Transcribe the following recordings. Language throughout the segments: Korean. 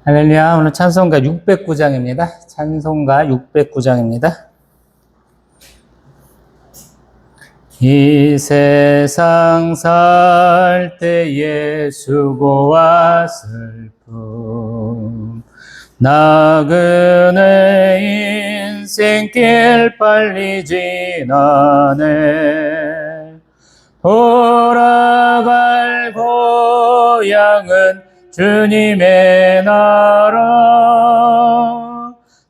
할렐루야. 오늘 찬송가 609장입니다. 찬송가 609장입니다. 이 세상 살 때의 수고와 슬픔, 나그네 인생길 빨리 지나네. 돌아갈 고향은 주님의 나라,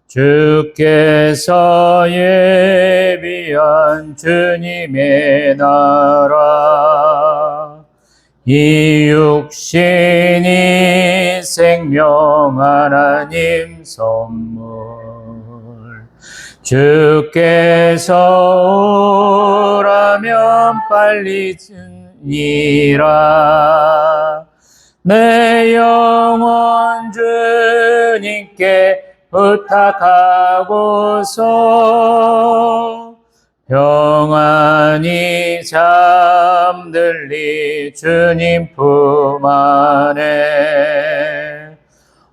주께서 예비한 주님의 나라. 이 육신이 생명 하나님 선물, 주께서 오라면 빨리 주니라. 내 영혼 주님께 부탁하고서 평안히 잠들리 주님 품 안에.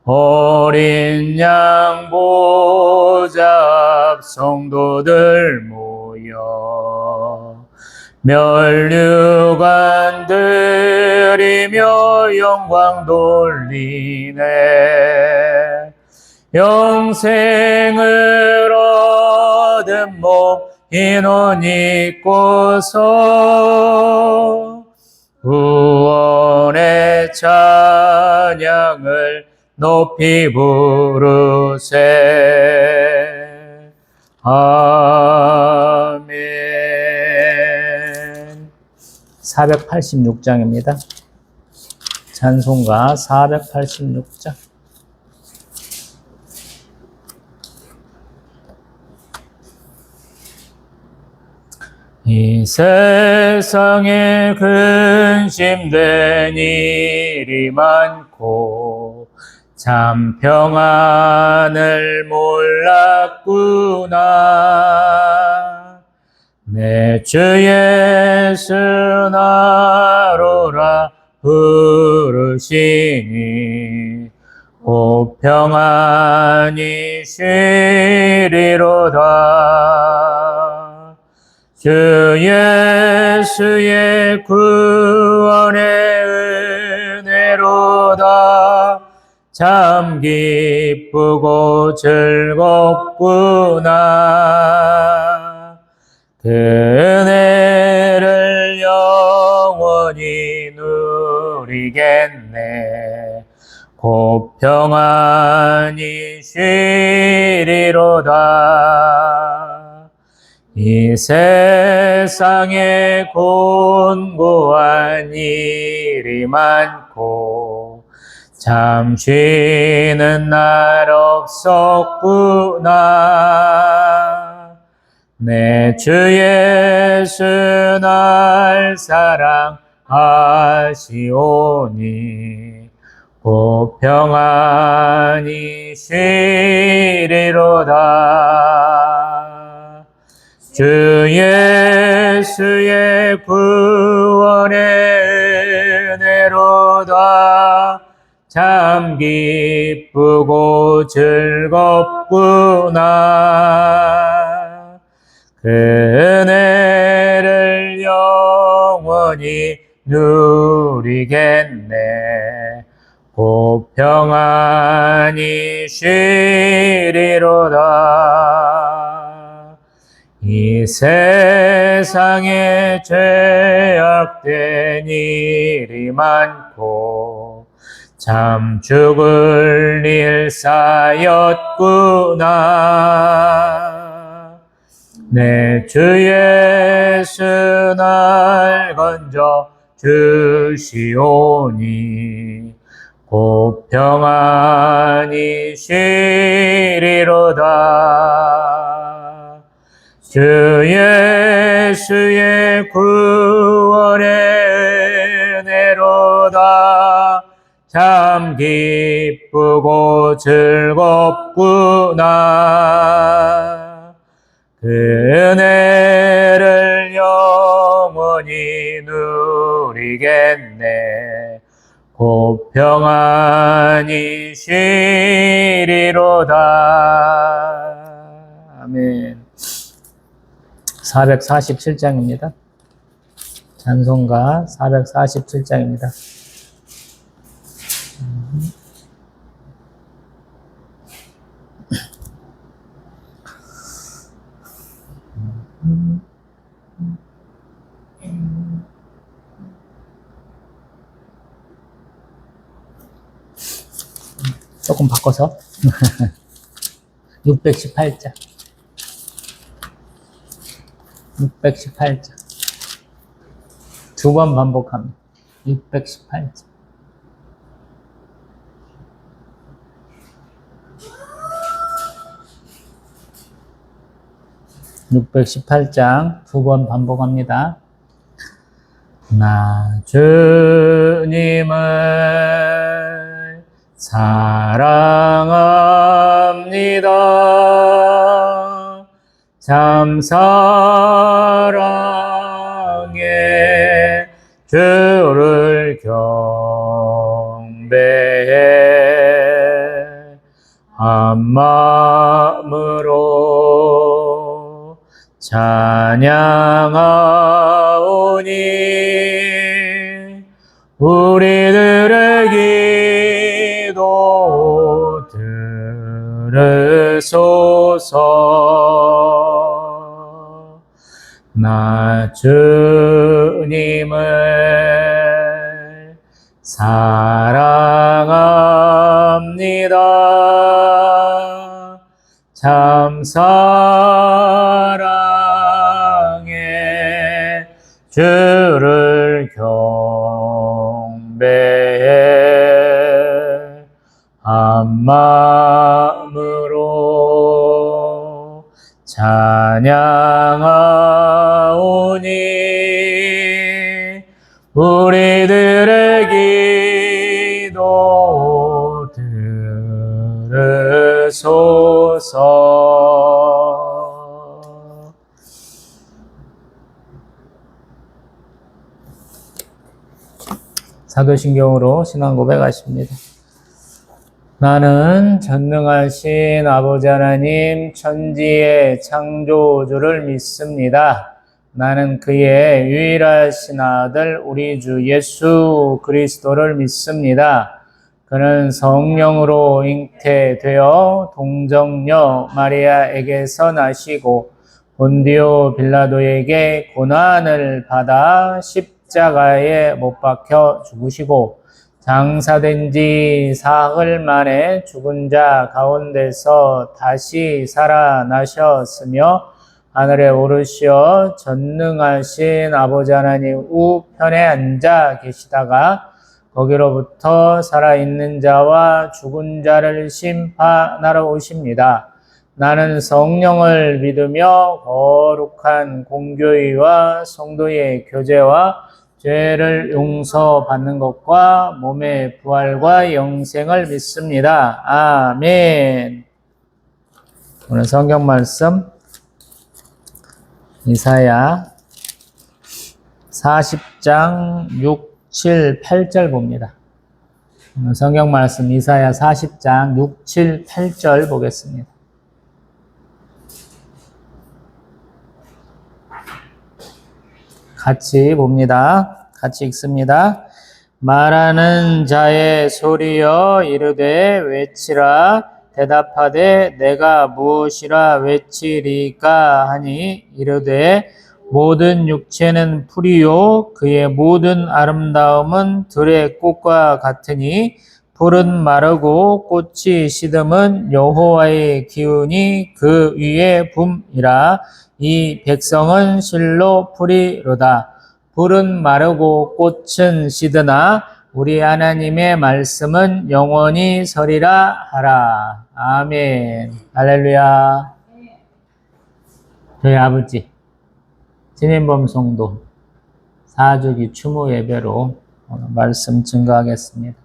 어린 양 보좌 앞 성도들 모여 면류관 드리며 영광 돌리네. 영생을 얻은 몸 흰옷 입고서 구원의 찬양을 높이 부르세. 아멘. 486장입니다. 찬송가 486장. 이 세상에 근심된 일이 많고 참 평안을 몰랐구나. 내 주 예수 나로라 부르시니 곧 평안히 쉬리로다. 주 예수의 구원의 은혜로다. 참 기쁘고 즐겁구나. 그 은혜를 영원히 누리겠네. 곧 평안히 쉬리로다. 이 세상에 곤고한 일이 많고 참 쉬는 날 없었구나. 내 주 예수 날 사랑하시오니 곧 평안히 쉬리로다. 주 예수의 구원의 은혜로다. 참 기쁘고 즐겁구나. 그 은혜를 영원히 누리겠네. 곧 평안히 쉬리로다. 이 세상에 죄악된 일이 많고 참 죽을 일 쌓였구나. 내 주 예수 날 건져 주시오니 곧 평안히 쉬리로다. 주 예수의 구원의 은혜로다. 참 기쁘고 즐겁구나. 그 은혜를 영원히 누리겠네. 곧 평안히 쉬리로다. 아멘. 447장입니다. 찬송가 447장입니다. 조금 바꿔서 618장 618장 두 번 반복합니다. 618장 618장 두 번 반복합니다. 나 주님을 사랑합니다. 참 사랑해 주를 경배해 한 마음으로 찬양하오니 우리들의 기도 들으소서. 나 주님을 사랑합니다. 참 사랑해 주를 경배해 한 마음으로 찬양하오니 우리들의 기도 들으소서. 사도신경으로 신앙 고백하십니다. 나는 전능하신 아버지 하나님 천지의 창조주를 믿습니다. 나는 그의 유일하신 아들 우리 주 예수 그리스도를 믿습니다. 그는 성령으로 잉태되어 동정녀 마리아에게서 나시고 본디오 빌라도에게 고난을 받아 십자가에 못 박혀 죽으시고 장사된 지 사흘 만에 죽은 자 가운데서 다시 살아나셨으며 하늘에 오르시어 전능하신 아버지 하나님 우편에 앉아 계시다가 거기로부터 살아있는 자와 죽은 자를 심판하러 오십니다. 나는 성령을 믿으며 거룩한 공교회와 성도의 교제와 죄를 용서받는 것과 몸의 부활과 영생을 믿습니다. 아멘. 오늘 성경 말씀 이사야 40장 6, 7, 8절 봅니다. 오늘 성경 말씀 이사야 40장 6, 7, 8절 보겠습니다. 같이 봅니다. 같이 읽습니다. 말하는 자의 소리여 이르되 외치라. 대답하되 내가 무엇이라 외치리까 하니 이르되 모든 육체는 풀이요 그의 모든 아름다움은 들의 꽃과 같으니 풀은 마르고 꽃이 시듬은 여호와의 기운이 그 위에 붐이라. 이 백성은 실로 풀이로다. 풀은 마르고 꽃은 시드나 우리 하나님의 말씀은 영원히 서리라 하라. 아멘. 할렐루야. 저희 아버지 진인범 성도 4주기 추모 예배로 오늘 말씀 증거하겠습니다.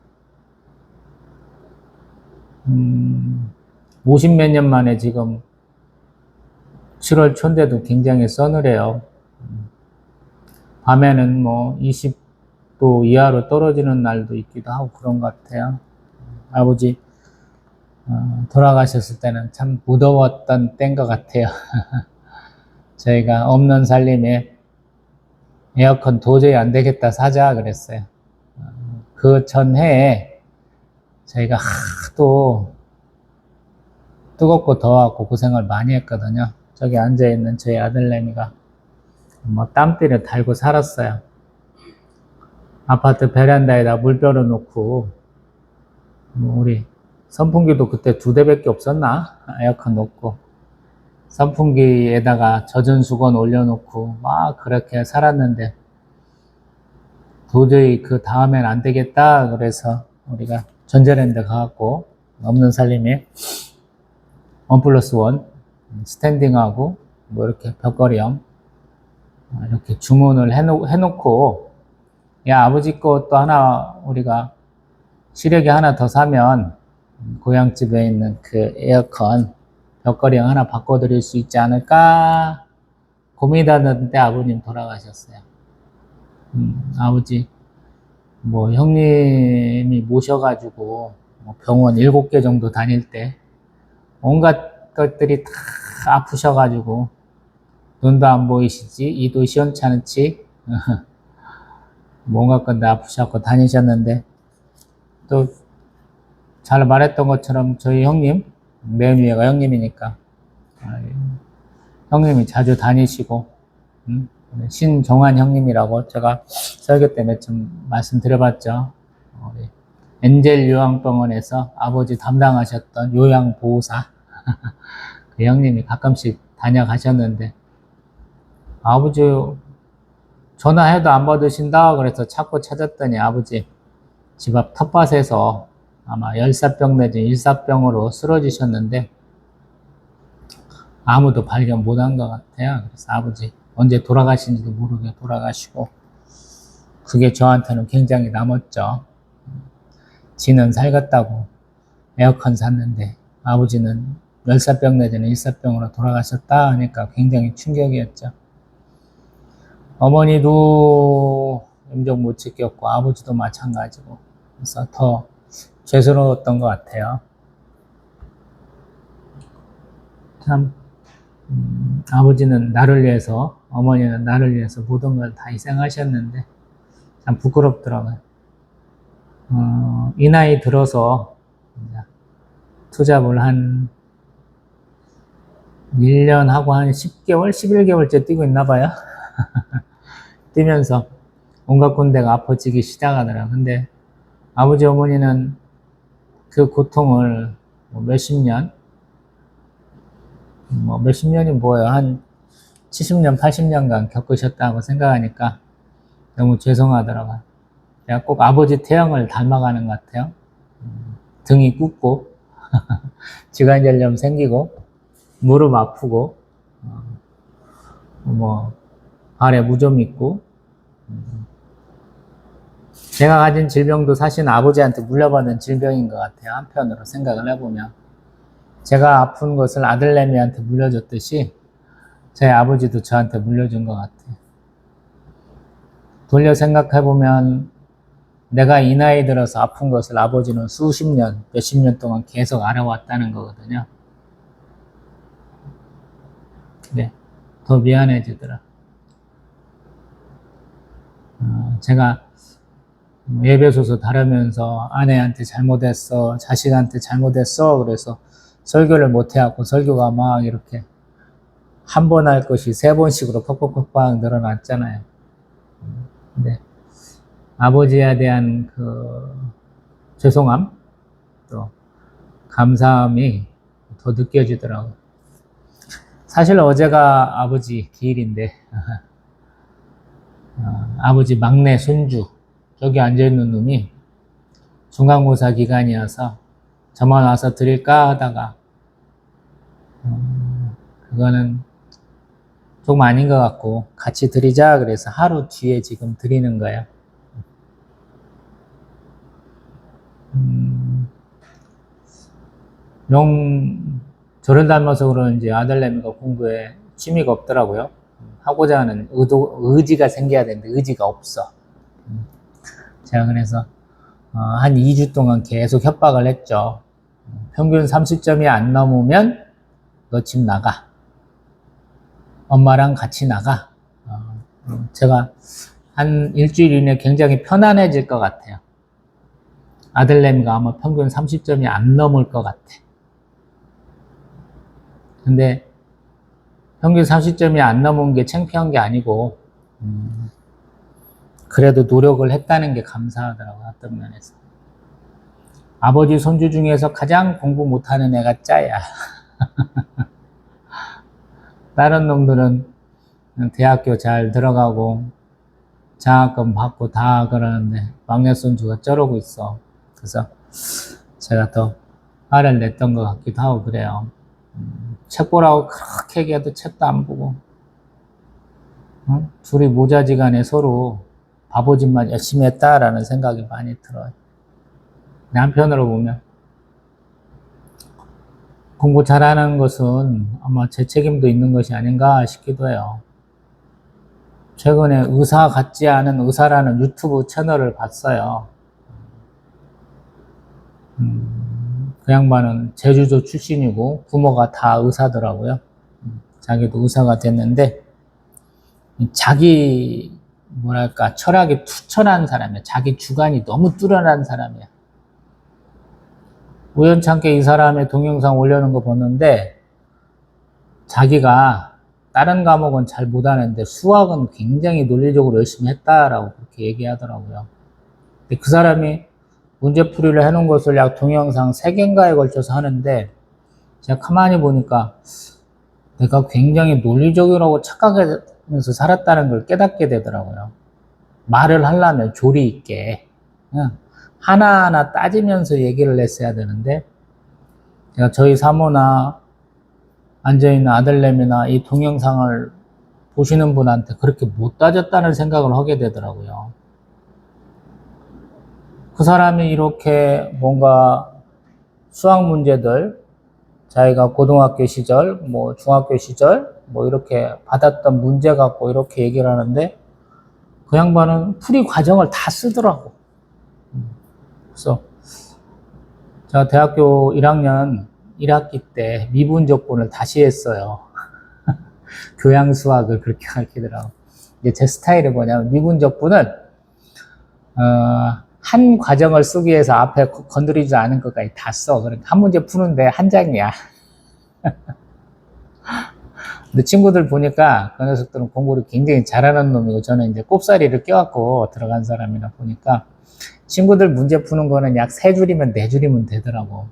50몇 년 만에 지금 7월 초인데도 굉장히 서늘해요. 밤에는 28, 40도 이하로 떨어지는 날도 있기도 하고 그런 것 같아요. 아버지 돌아가셨을 때는 참 무더웠던 때인 것 같아요. 저희가 없는 살림에 에어컨 도저히 안 되겠다 사자 그랬어요. 그 전해에 저희가 하도 뜨겁고 더웠고 고생을 많이 했거든요. 저기 앉아있는 저희 아들내미가 뭐 땀띠를 달고 살았어요. 아파트 베란다에다 물벼러 놓고 뭐 우리 선풍기도 그때 2대밖에 없었나? 에어컨 놓고 선풍기에다가 젖은 수건 올려놓고 막 그렇게 살았는데 도저히 그 다음엔 안 되겠다 그래서 우리가 전자랜드 가갖고 없는 살림에 1+1 스탠딩하고 뭐 이렇게 벽걸이형 이렇게 주문을 해놓고 야 아버지 것도 하나 우리가 시래기 하나 더 사면 고향집에 있는 그 에어컨 벽걸이형 하나 바꿔드릴 수 있지 않을까 고민하는데 아버님 돌아가셨어요. 아버지 뭐 형님이 모셔가지고 뭐 병원 7개 정도 다닐 때 온갖 것들이 다 아프셔가지고 눈도 안 보이시지 이도 시원찮지 뭔가 건데 아프셔서 다니셨는데 또 잘 말했던 것처럼 저희 형님 맨 위에가 형님이니까 형님이 자주 다니시고 신종환 형님이라고 제가 설교 때 몇 점 말씀드려봤죠. 엔젤 요양병원에서 아버지 담당하셨던 요양보호사 그 형님이 가끔씩 다녀가셨는데 아버지 전화해도 안 받으신다 그래서 찾고 찾았더니 아버지 집 앞 텃밭에서 아마 열사병 내지 일사병으로 쓰러지셨는데 아무도 발견 못한 것 같아요. 그래서 아버지 언제 돌아가신지도 모르게 돌아가시고 그게 저한테는 굉장히 남았죠. 지는 살겠다고 에어컨 샀는데 아버지는 열사병 내지는 일사병으로 돌아가셨다 하니까 굉장히 충격이었죠. 어머니도 임종 못 지켰고 아버지도 마찬가지고 그래서 더 죄스러웠던 것 같아요. 참 아버지는 나를 위해서 어머니는 나를 위해서 모든 걸 다 희생하셨는데 참 부끄럽더라고요. 이 나이 들어서 투잡을 한 1년 하고 한 10개월, 11개월째 뛰고 있나 봐요. 뛰면서 온갖 군데가 아파지기 시작하더라고요. 근데 아버지 어머니는 그 고통을 몇십 년, 몇십 년이 뭐예요? 한 70년, 80년간 겪으셨다고 생각하니까 너무 죄송하더라고요. 제가 꼭 아버지 태형을 닮아가는 것 같아요. 등이 굽고, 지관절염 생기고, 무릎 아프고, 발에 무좀 있고, 제가 가진 질병도 사실 아버지한테 물려받은 질병인 것 같아요. 한편으로 생각을 해보면. 제가 아픈 것을 아들내미한테 물려줬듯이 제 아버지도 저한테 물려준 것 같아요. 돌려 생각해보면 내가 이 나이 들어서 아픈 것을 아버지는 수십 년, 몇십 년 동안 계속 알아왔다는 거거든요. 네, 더 미안해지더라. 제가 예배소서 다루면서 아내한테 잘못했어, 자식한테 잘못했어, 그래서 설교를 못해갖고 설교가 막 이렇게 한 번 할 것이 3번씩으로 퍽퍽퍽 늘어났잖아요. 근데 아버지에 대한 그 죄송함, 또 감사함이 더 느껴지더라고요. 사실 어제가 아버지 기일인데 아버지 막내 손주 저기 앉아있는 놈이 중간고사 기간이어서 저만 와서 드릴까 하다가 그거는 조금 아닌 것 같고 같이 드리자 그래서 하루 뒤에 지금 드리는 거예요. 저를 닮아서 그러는지 아들내미가 공부에 취미가 없더라고요. 하고자 하는 의지가 생겨야 되는데 의지가 없어. 제가 그래서 한 2주 동안 계속 협박을 했죠. 평균 30점이 안 넘으면 너 집 나가. 엄마랑 같이 나가. 제가 한 일주일 이내에 굉장히 편안해질 것 같아요. 아들내미가 아마 평균 30점이 안 넘을 것 같아. 근데 평균 30점이 안 넘은 게 창피한 게 아니고 그래도 노력을 했다는 게 감사하더라고요. 어떤 면에서. 아버지 손주 중에서 가장 공부 못하는 애가 짜야. 다른 놈들은 대학교 잘 들어가고 장학금 받고 다 그러는데 막내 손주가 저러고 있어. 그래서 제가 더 화를 냈던 것 같기도 하고 그래요. 책 보라고 그렇게 얘기해도 책도 안 보고 둘이 모자지간에 서로 바보짓만 열심히 했다라는 생각이 많이 들어요. 한편으로 보면 공부 잘하는 것은 아마 제 책임도 있는 것이 아닌가 싶기도 해요. 최근에 의사 같지 않은 의사라는 유튜브 채널을 봤어요. 그 양반은 제주도 출신이고 부모가 다 의사더라고요. 자기도 의사가 됐는데 자기 뭐랄까 철학이 투철한 사람이야. 자기 주관이 너무 뚜렷한 사람이야. 우연찮게 이 사람의 동영상 올려놓은 거 보는데 자기가 다른 과목은 잘 못하는데 수학은 굉장히 논리적으로 열심히 했다라고 그렇게 얘기하더라고요. 근데 그 사람이 문제풀이를 해놓은 것을 약 동영상 3개인가에 걸쳐서 하는데 제가 가만히 보니까 내가 굉장히 논리적이라고 착각하면서 살았다는 걸 깨닫게 되더라고요. 말을 하려면 조리 있게 그냥 하나하나 따지면서 얘기를 했어야 되는데 제가 저희 사모나 앉아있는 아들내미나 이 동영상을 보시는 분한테 그렇게 못 따졌다는 생각을 하게 되더라고요. 그 사람이 이렇게 뭔가 수학 문제들 자기가 고등학교 시절, 뭐 중학교 시절 뭐 이렇게 받았던 문제 갖고 이렇게 얘기를 하는데 그 양반은 풀이 과정을 다 쓰더라고. 그래서 제가 대학교 1학년 1학기 때 미분적분을 다시 했어요. 교양 수학을 그렇게 가르치더라고. 이제 제 스타일이 뭐냐면 미분적분은 한 과정을 쓰기 위해서 앞에 건드리지 않은 것까지 다 써. 그러니까 한 문제 푸는데 한 장이야. 근데 친구들 보니까 그 녀석들은 공부를 굉장히 잘하는 놈이고 저는 이제 꼽사리를 껴갖고 들어간 사람이라 보니까 친구들 문제 푸는 거는 약 3줄이면 4줄이면 되더라고.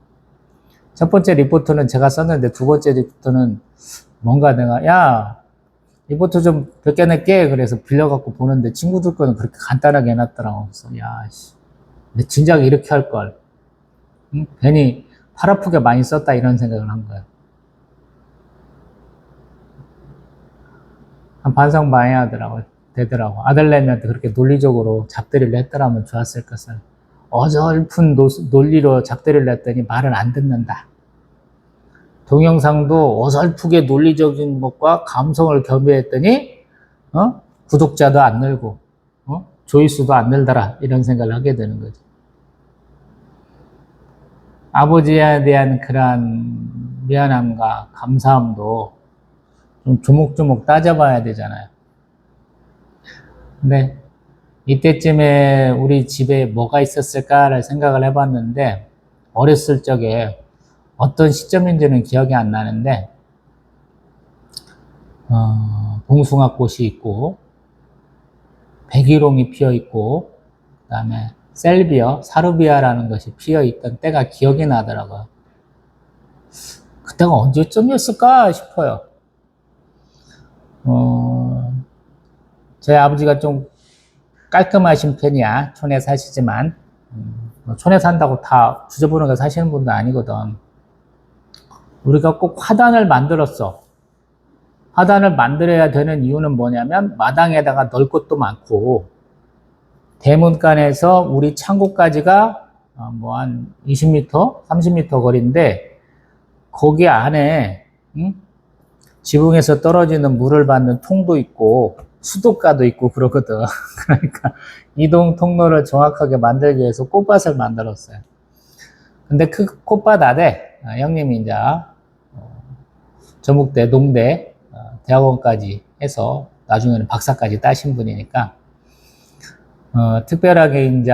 첫 번째 리포트는 제가 썼는데 두 번째 리포트는 뭔가 내가 야 리포트 좀 몇 개 낼게 그래서 빌려갖고 보는데 친구들 거는 그렇게 간단하게 해놨더라고. 그래서 야 씨, 근데 진작 이렇게 할 걸. 응? 괜히 팔 아프게 많이 썼다 이런 생각을 한 거야. 한 반성 많이 되더라고. 아들내미한테 그렇게 논리적으로 잡들이를 했더라면 좋았을 것을. 어설픈 논리로 잡들이를 했더니 말을 안 듣는다. 동영상도 어설프게 논리적인 것과 감성을 겸비했더니 구독자도 안 늘고 조회수도 안 늘더라 이런 생각을 하게 되는 거죠. 아버지에 대한 그러한 미안함과 감사함도 좀 조목조목 따져봐야 되잖아요. 근데 이때쯤에 우리 집에 뭐가 있었을까를 생각을 해봤는데 어렸을 적에 어떤 시점인지는 기억이 안 나는데 봉숭아꽃이 있고 백일홍이 피어있고 그 다음에 셀비어, 사르비아라는 것이 피어있던 때가 기억이 나더라고요. 그때가 언제쯤이었을까 싶어요. 저희 아버지가 좀 깔끔하신 편이야. 촌에 사시지만 촌에 산다고 다 주저보는 거 사시는 분도 아니거든. 우리가 꼭 화단을 만들었어. 화단을 만들어야 되는 이유는 뭐냐면 마당에다가 넣을 것도 많고 대문간에서 우리 창고까지가 뭐 한 20m, 30m 거리인데 거기 안에 지붕에서 떨어지는 물을 받는 통도 있고 수도가도 있고 그러거든. 그러니까 이동 통로를 정확하게 만들기 위해서 꽃밭을 만들었어요. 근데 그 꽃밭 아래 형님이 이제 전북대, 농대, 대학원까지 해서 나중에는 박사까지 따신 분이니까 특별하게 이제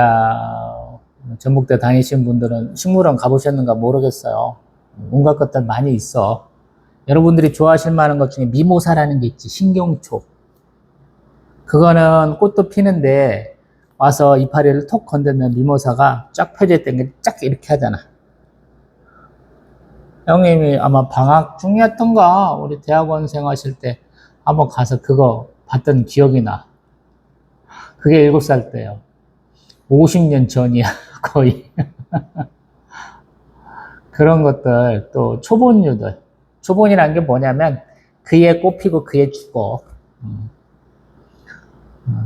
전북대 다니신 분들은 식물원 가보셨는가 모르겠어요. 온갖 것들 많이 있어. 여러분들이 좋아하실 만한 것 중에 미모사라는 게 있지. 신경초. 그거는 꽃도 피는데 와서 이파리를 톡 건들면 미모사가 쫙 펴져 있던 게 쫙 이렇게 하잖아. 형님이 아마 방학 중이었던가 우리 대학원생 하실 때 한번 가서 그거 봤던 기억이 나. 그게 7살 때요. 50년 전이야 거의. 그런 것들 또 초본류들. 초본이라는 게 뭐냐면 그에 꽃피고 그에 죽어.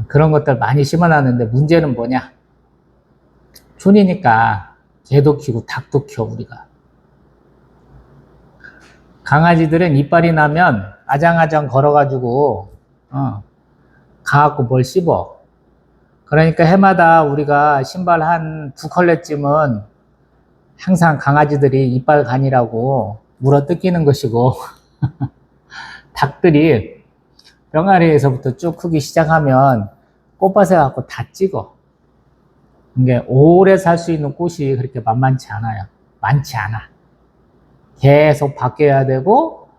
그런 것들 많이 심어놨는데 문제는 뭐냐? 촌이니까 개도 키우고 닭도 키워 우리가. 강아지들은 이빨이 나면 아장아장 걸어가지고 가갖고 뭘 씹어. 그러니까 해마다 우리가 신발 한 2컬레쯤은 항상 강아지들이 이빨 간이라고 물어 뜯기는 것이고 닭들이 병아리에서부터 쭉 크기 시작하면 꽃밭에 갖고 다 찍어. 이게 오래 살 수 있는 꽃이 그렇게 만만치 않아요. 많지 않아. 계속 바뀌어야 되고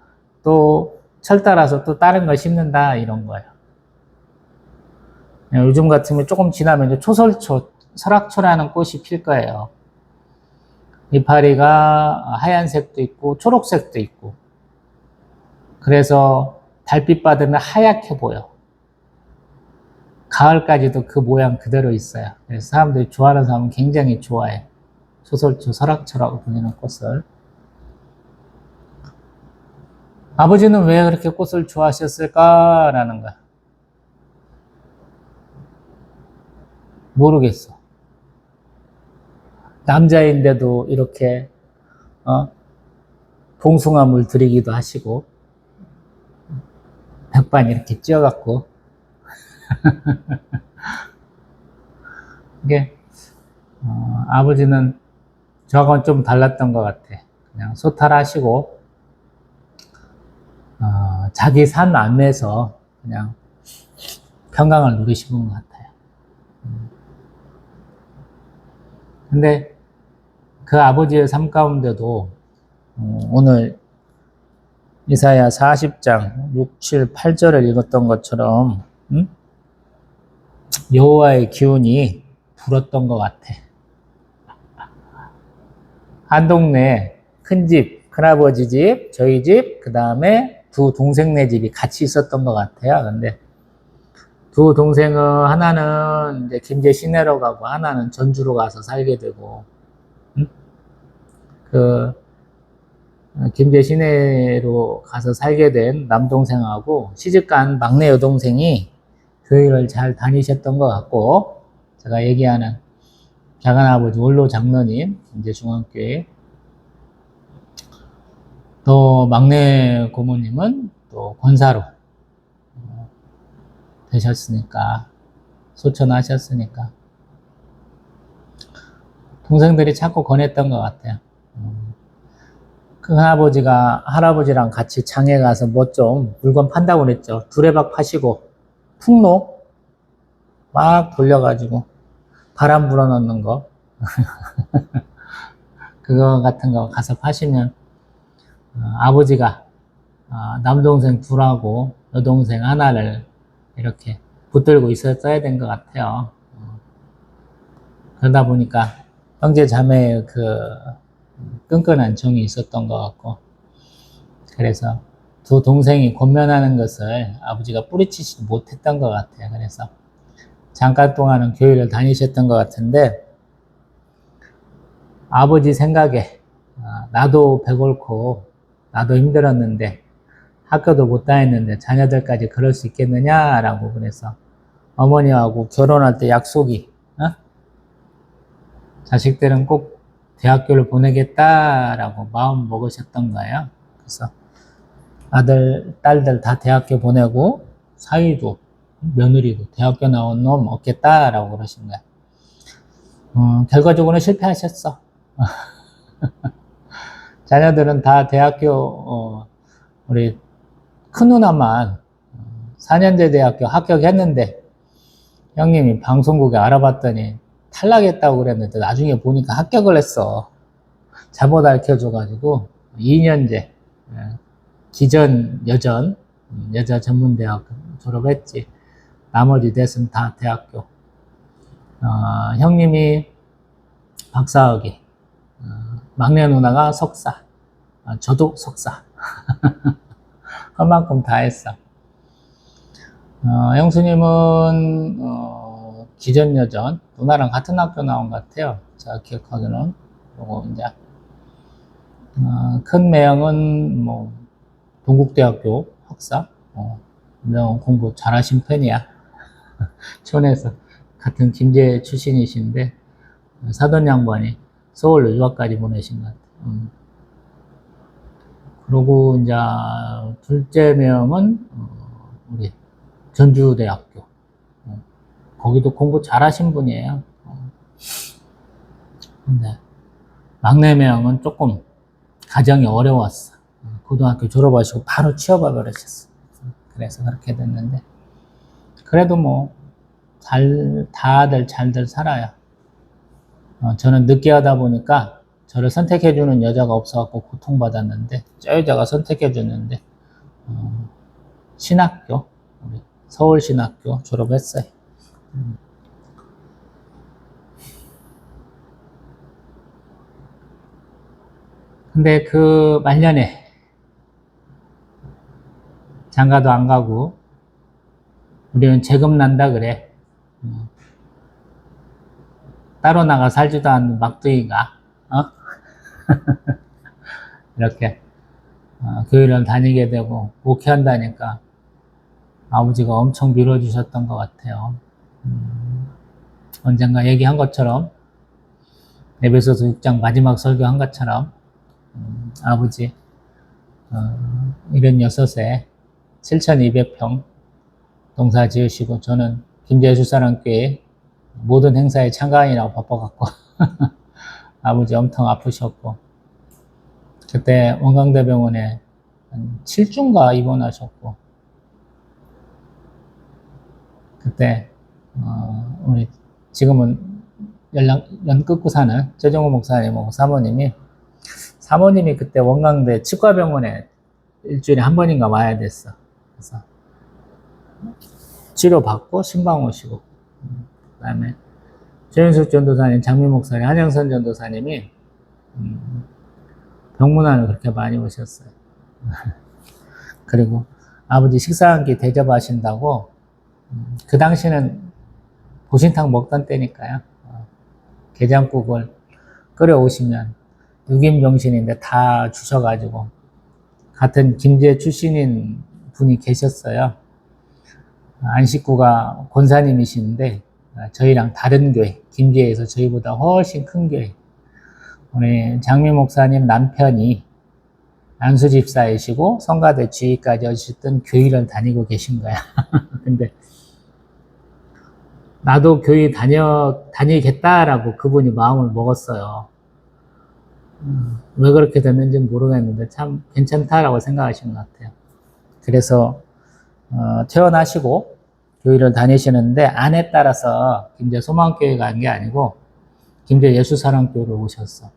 또 철 따라서 또 다른 걸 심는다 이런 거예요. 요즘 같으면 조금 지나면 이제 초설초, 설악초라는 꽃이 필 거예요. 이파리가 하얀색도 있고 초록색도 있고 그래서 달빛 받으면 하얗게 보여. 가을까지도 그 모양 그대로 있어요. 그래서 사람들이 좋아하는 사람은 굉장히 좋아해. 초설초, 설악초라고 불리는 꽃을. 아버지는 왜 그렇게 꽃을 좋아하셨을까라는 거야. 모르겠어. 남자인데도 이렇게 봉숭아물 드리기도 하시고 백반 이렇게 찧어갖고 이게 아버지는 저하고는 좀 달랐던 것 같아. 그냥 소탈하시고 자기 삶 안에서 그냥 평강을 누리시는 것 같아요. 근데 그 아버지의 삶 가운데도 오늘 이사야 40장 6, 7, 8절을 읽었던 것처럼 여호와의 기운이 불었던 것 같아. 한 동네 큰 집, 큰아버지 집, 저희 집, 그 다음에 두 동생네 집이 같이 있었던 것 같아요. 근데 두 동생은 하나는 이제 김제 시내로 가고 하나는 전주로 가서 살게 되고 그 김제 시내로 가서 살게 된 남동생하고 시집간 막내 여동생이 교회를 잘 다니셨던 것 같고 제가 얘기하는 작은아버지 원로 장로님 김제 중앙교회 또 막내 고모님은 또 권사로 되셨으니까 소천하셨으니까 동생들이 자꾸 권했던 것 같아요. 큰 할아버지가 할아버지랑 같이 장에 가서 뭐 좀 물건 판다고 그랬죠. 두레박 파시고 풍로 막 돌려가지고 바람 불어넣는 거 그거 같은 거 가서 파시면 아버지가 남동생 둘하고 여동생 하나를 이렇게 붙들고 있었어야 된 것 같아요. 그러다 보니까 형제 자매의 그 끈끈한 정이 있었던 것 같고 그래서 두 동생이 권면하는 것을 아버지가 뿌리치지 못했던 것 같아요. 그래서 잠깐 동안은 교회를 다니셨던 것 같은데 아버지 생각에 나도 배골고 나도 힘들었는데 학교도 못 다녔는데 자녀들까지 그럴 수 있겠느냐라고 그래서 어머니하고 결혼할 때 약속이 자식들은 꼭 대학교를 보내겠다라고 마음 먹으셨던 거예요. 그래서 아들, 딸들 다 대학교 보내고 사위도 며느리도 대학교 나온 놈 없겠다라고 그러신 거야. 결과적으로는 실패하셨어. 자녀들은 다 대학교, 우리 큰 누나만 4년제 대학교 합격했는데 형님이 방송국에 알아봤더니 탈락했다고 그랬는데 나중에 보니까 합격을 했어. 잘못 알려줘가지고 2년제 기전 여전 여자 전문대학 졸업했지. 나머지 넷은 다 대학교. 형님이 박사학위, 막내 누나가 석사, 저도 석사. 그만큼 다 했어. 형수님은 기전여전 누나랑 같은 학교 나온 것 같아요. 제가 기억하기로는. 그리고 이제 큰 매형은 뭐 동국대학교 학사. 매형 공부 잘하신 편이야. 촌에서 같은 김제 출신이신데 사돈 양반이 서울로 유학까지 보내신 것 같아요. 그리고 이제 둘째 명은 우리 전주대학교. 거기도 공부 잘하신 분이에요. 근데 막내 명은 조금 가정이 어려웠어. 고등학교 졸업하시고 바로 취업을 그러셨어. 그래서 그렇게 됐는데 그래도 뭐 다들 잘들 살아요. 저는 늦게 하다 보니까 저를 선택해주는 여자가 없어갖고 고통받았는데 저 여자가 선택해주는데 신학교, 우리 서울신학교 졸업했어요. 근데 그 말년에 장가도 안 가고 우리는 재금 난다 그래. 따로 나가 살지도 않는 막둥이가 이렇게 교회를 다니게 되고 목회한다니까 아버지가 엄청 밀어주셨던 것 같아요. 언젠가 얘기한 것처럼 에베소서 6장 마지막 설교한 것처럼 아버지 76에 7,200평 농사 지으시고 저는 김제수사랑교회 모든 행사에 참가인이라고 바빠갖고 아버지 엄청 아프셨고 그때 원광대병원에 한 7주인가 입원하셨고 그때 우리 지금은 연 끊고 사는 최정호 목사님하고 사모님이 그때 원광대 치과병원에 일주일에 한 번인가 와야 됐어. 그래서 치료받고 신방 오시고 그 다음에 최윤숙 전도사님, 장미 목사님, 한영선 전도사님이 병문안을 그렇게 많이 오셨어요. 그리고 아버지 식사 한 끼 대접하신다고 그 당시는 보신탕 먹던 때니까요. 게장국을 끓여오시면 6인 병신인데 다 주셔가지고 같은 김제 출신인 분이 계셨어요. 안식구가 권사님이시는데 저희랑 다른 교회, 김제에서 저희보다 훨씬 큰 교회. 우리 장미 목사님 남편이 안수집사이시고 성가대 주의까지 하셨던 교회를 다니고 계신 거야. 근데 나도 교회 다니겠다라고 그분이 마음을 먹었어요. 왜 그렇게 됐는지 모르겠는데 참 괜찮다라고 생각하시는 것 같아요. 그래서 퇴원하시고 교회를 다니시는데 아내 따라서 김제 소망교회 간 게 아니고 김제 예수사랑교회를 오셨어.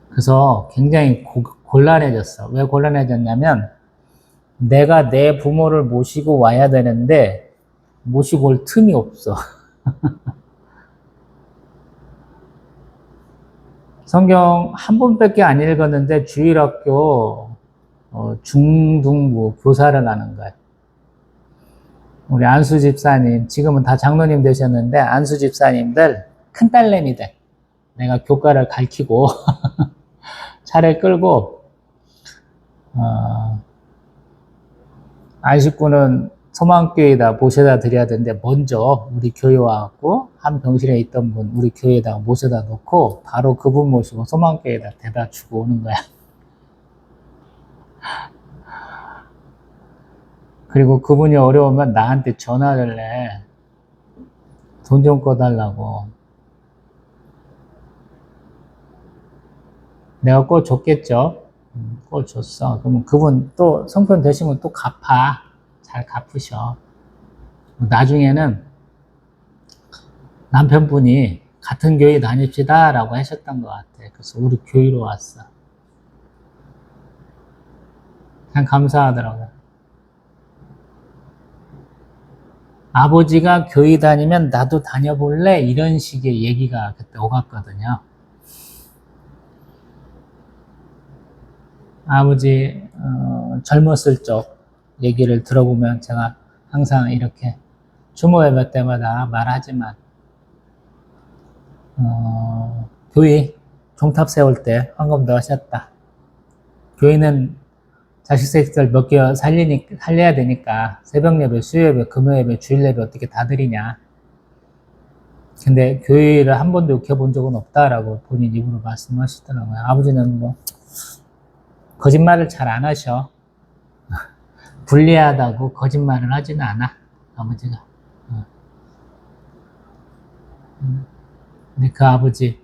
그래서 굉장히 곤란해졌어. 왜 곤란해졌냐면 내가 내 부모를 모시고 와야 되는데 모시고 올 틈이 없어. 성경 한 번밖에 안 읽었는데 주일학교 중등부 교사를 하는 거예요. 우리 안수 집사님, 지금은 다 장로님 되셨는데 안수 집사님들 큰딸내미들 내가 교과를 가르치고 차를 끌고 안식구는 소망교회에다 모셔다 드려야 되는데 먼저 우리 교회 와갖고 한 병실에 있던 분 우리 교회에다 모셔다 놓고 바로 그분 모시고 소망교회에다 대다 주고 오는 거야. 그리고 그분이 어려우면 나한테 전화를 해. 돈 좀 꺼달라고. 내가 꿔 줬겠죠? 꿔 줬어. 그러면 그분 또 성편 되시면 또 갚아. 잘 갚으셔. 나중에는 남편분이 같은 교회 다닙시다 라고 하셨던 것 같아. 그래서 우리 교회로 왔어. 그냥 감사하더라고요. 아버지가 교회 다니면 나도 다녀볼래? 이런 식의 얘기가 그때 오갔거든요. 아버지 젊었을 적 얘기를 들어보면 제가 항상 이렇게 추모 예배 때마다 말하지만 교회 종탑 세울 때 헌금도 하셨다. 교회는 자식 새끼들 몇 개 살려야 되니까 새벽 예배, 수요 예배, 금요 예배, 주일 예배 어떻게 다 드리냐. 근데 교회를 한 번도 욕해본 적은 없다라고 본인 입으로 말씀하시더라고요. 아버지는 뭐 거짓말을 잘 안 하셔. 불리하다고 거짓말을 하지는 않아. 아버지가. 근데 그 아버지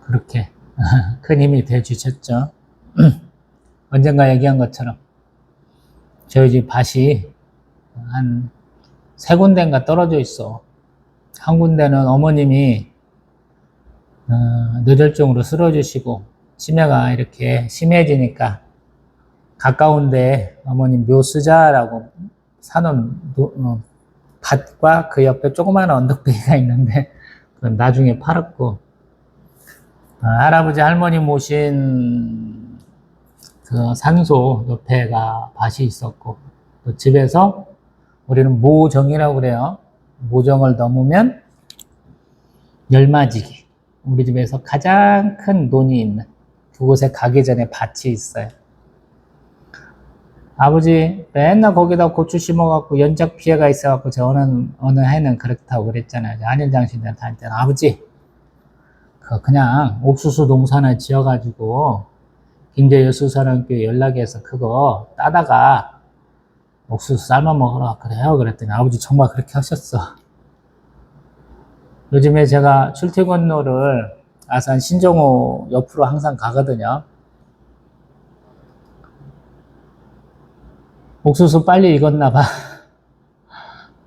그렇게 큰 힘이 되어주셨죠. 언젠가 얘기한 것처럼 저희 집 밭이 한 세 군데인가 떨어져 있어. 한 군데는 어머님이 뇌졸중으로 쓰러지시고 치매가 이렇게 심해지니까 가까운데 어머님 묘 쓰자라고 사놓은 밭과 그 옆에 조그마한 언덕배기가 있는데 그건 나중에 팔았고 할아버지 할머니 모신 그 상소 옆에가 밭이 있었고 또 집에서 우리는 모정이라고 그래요. 모정을 넘으면 열맞이기. 우리 집에서 가장 큰 논이 있는 그곳에 가기 전에 밭이 있어요. 아버지 맨날 거기다 고추 심어갖고 연작 피해가 있어갖고 저 어느 해는 그렇다고 그랬잖아요. 안현장신대 다닐 때는 아버지 그냥 옥수수 농사나 지어가지고 김제여수사랑교회 연락해서 그거 따다가 옥수수 삶아 먹으라 그래요. 그랬더니 아버지 정말 그렇게 하셨어. 요즘에 제가 출퇴근로를 아산 신정호 옆으로 항상 가거든요. 옥수수 빨리 익었나 봐.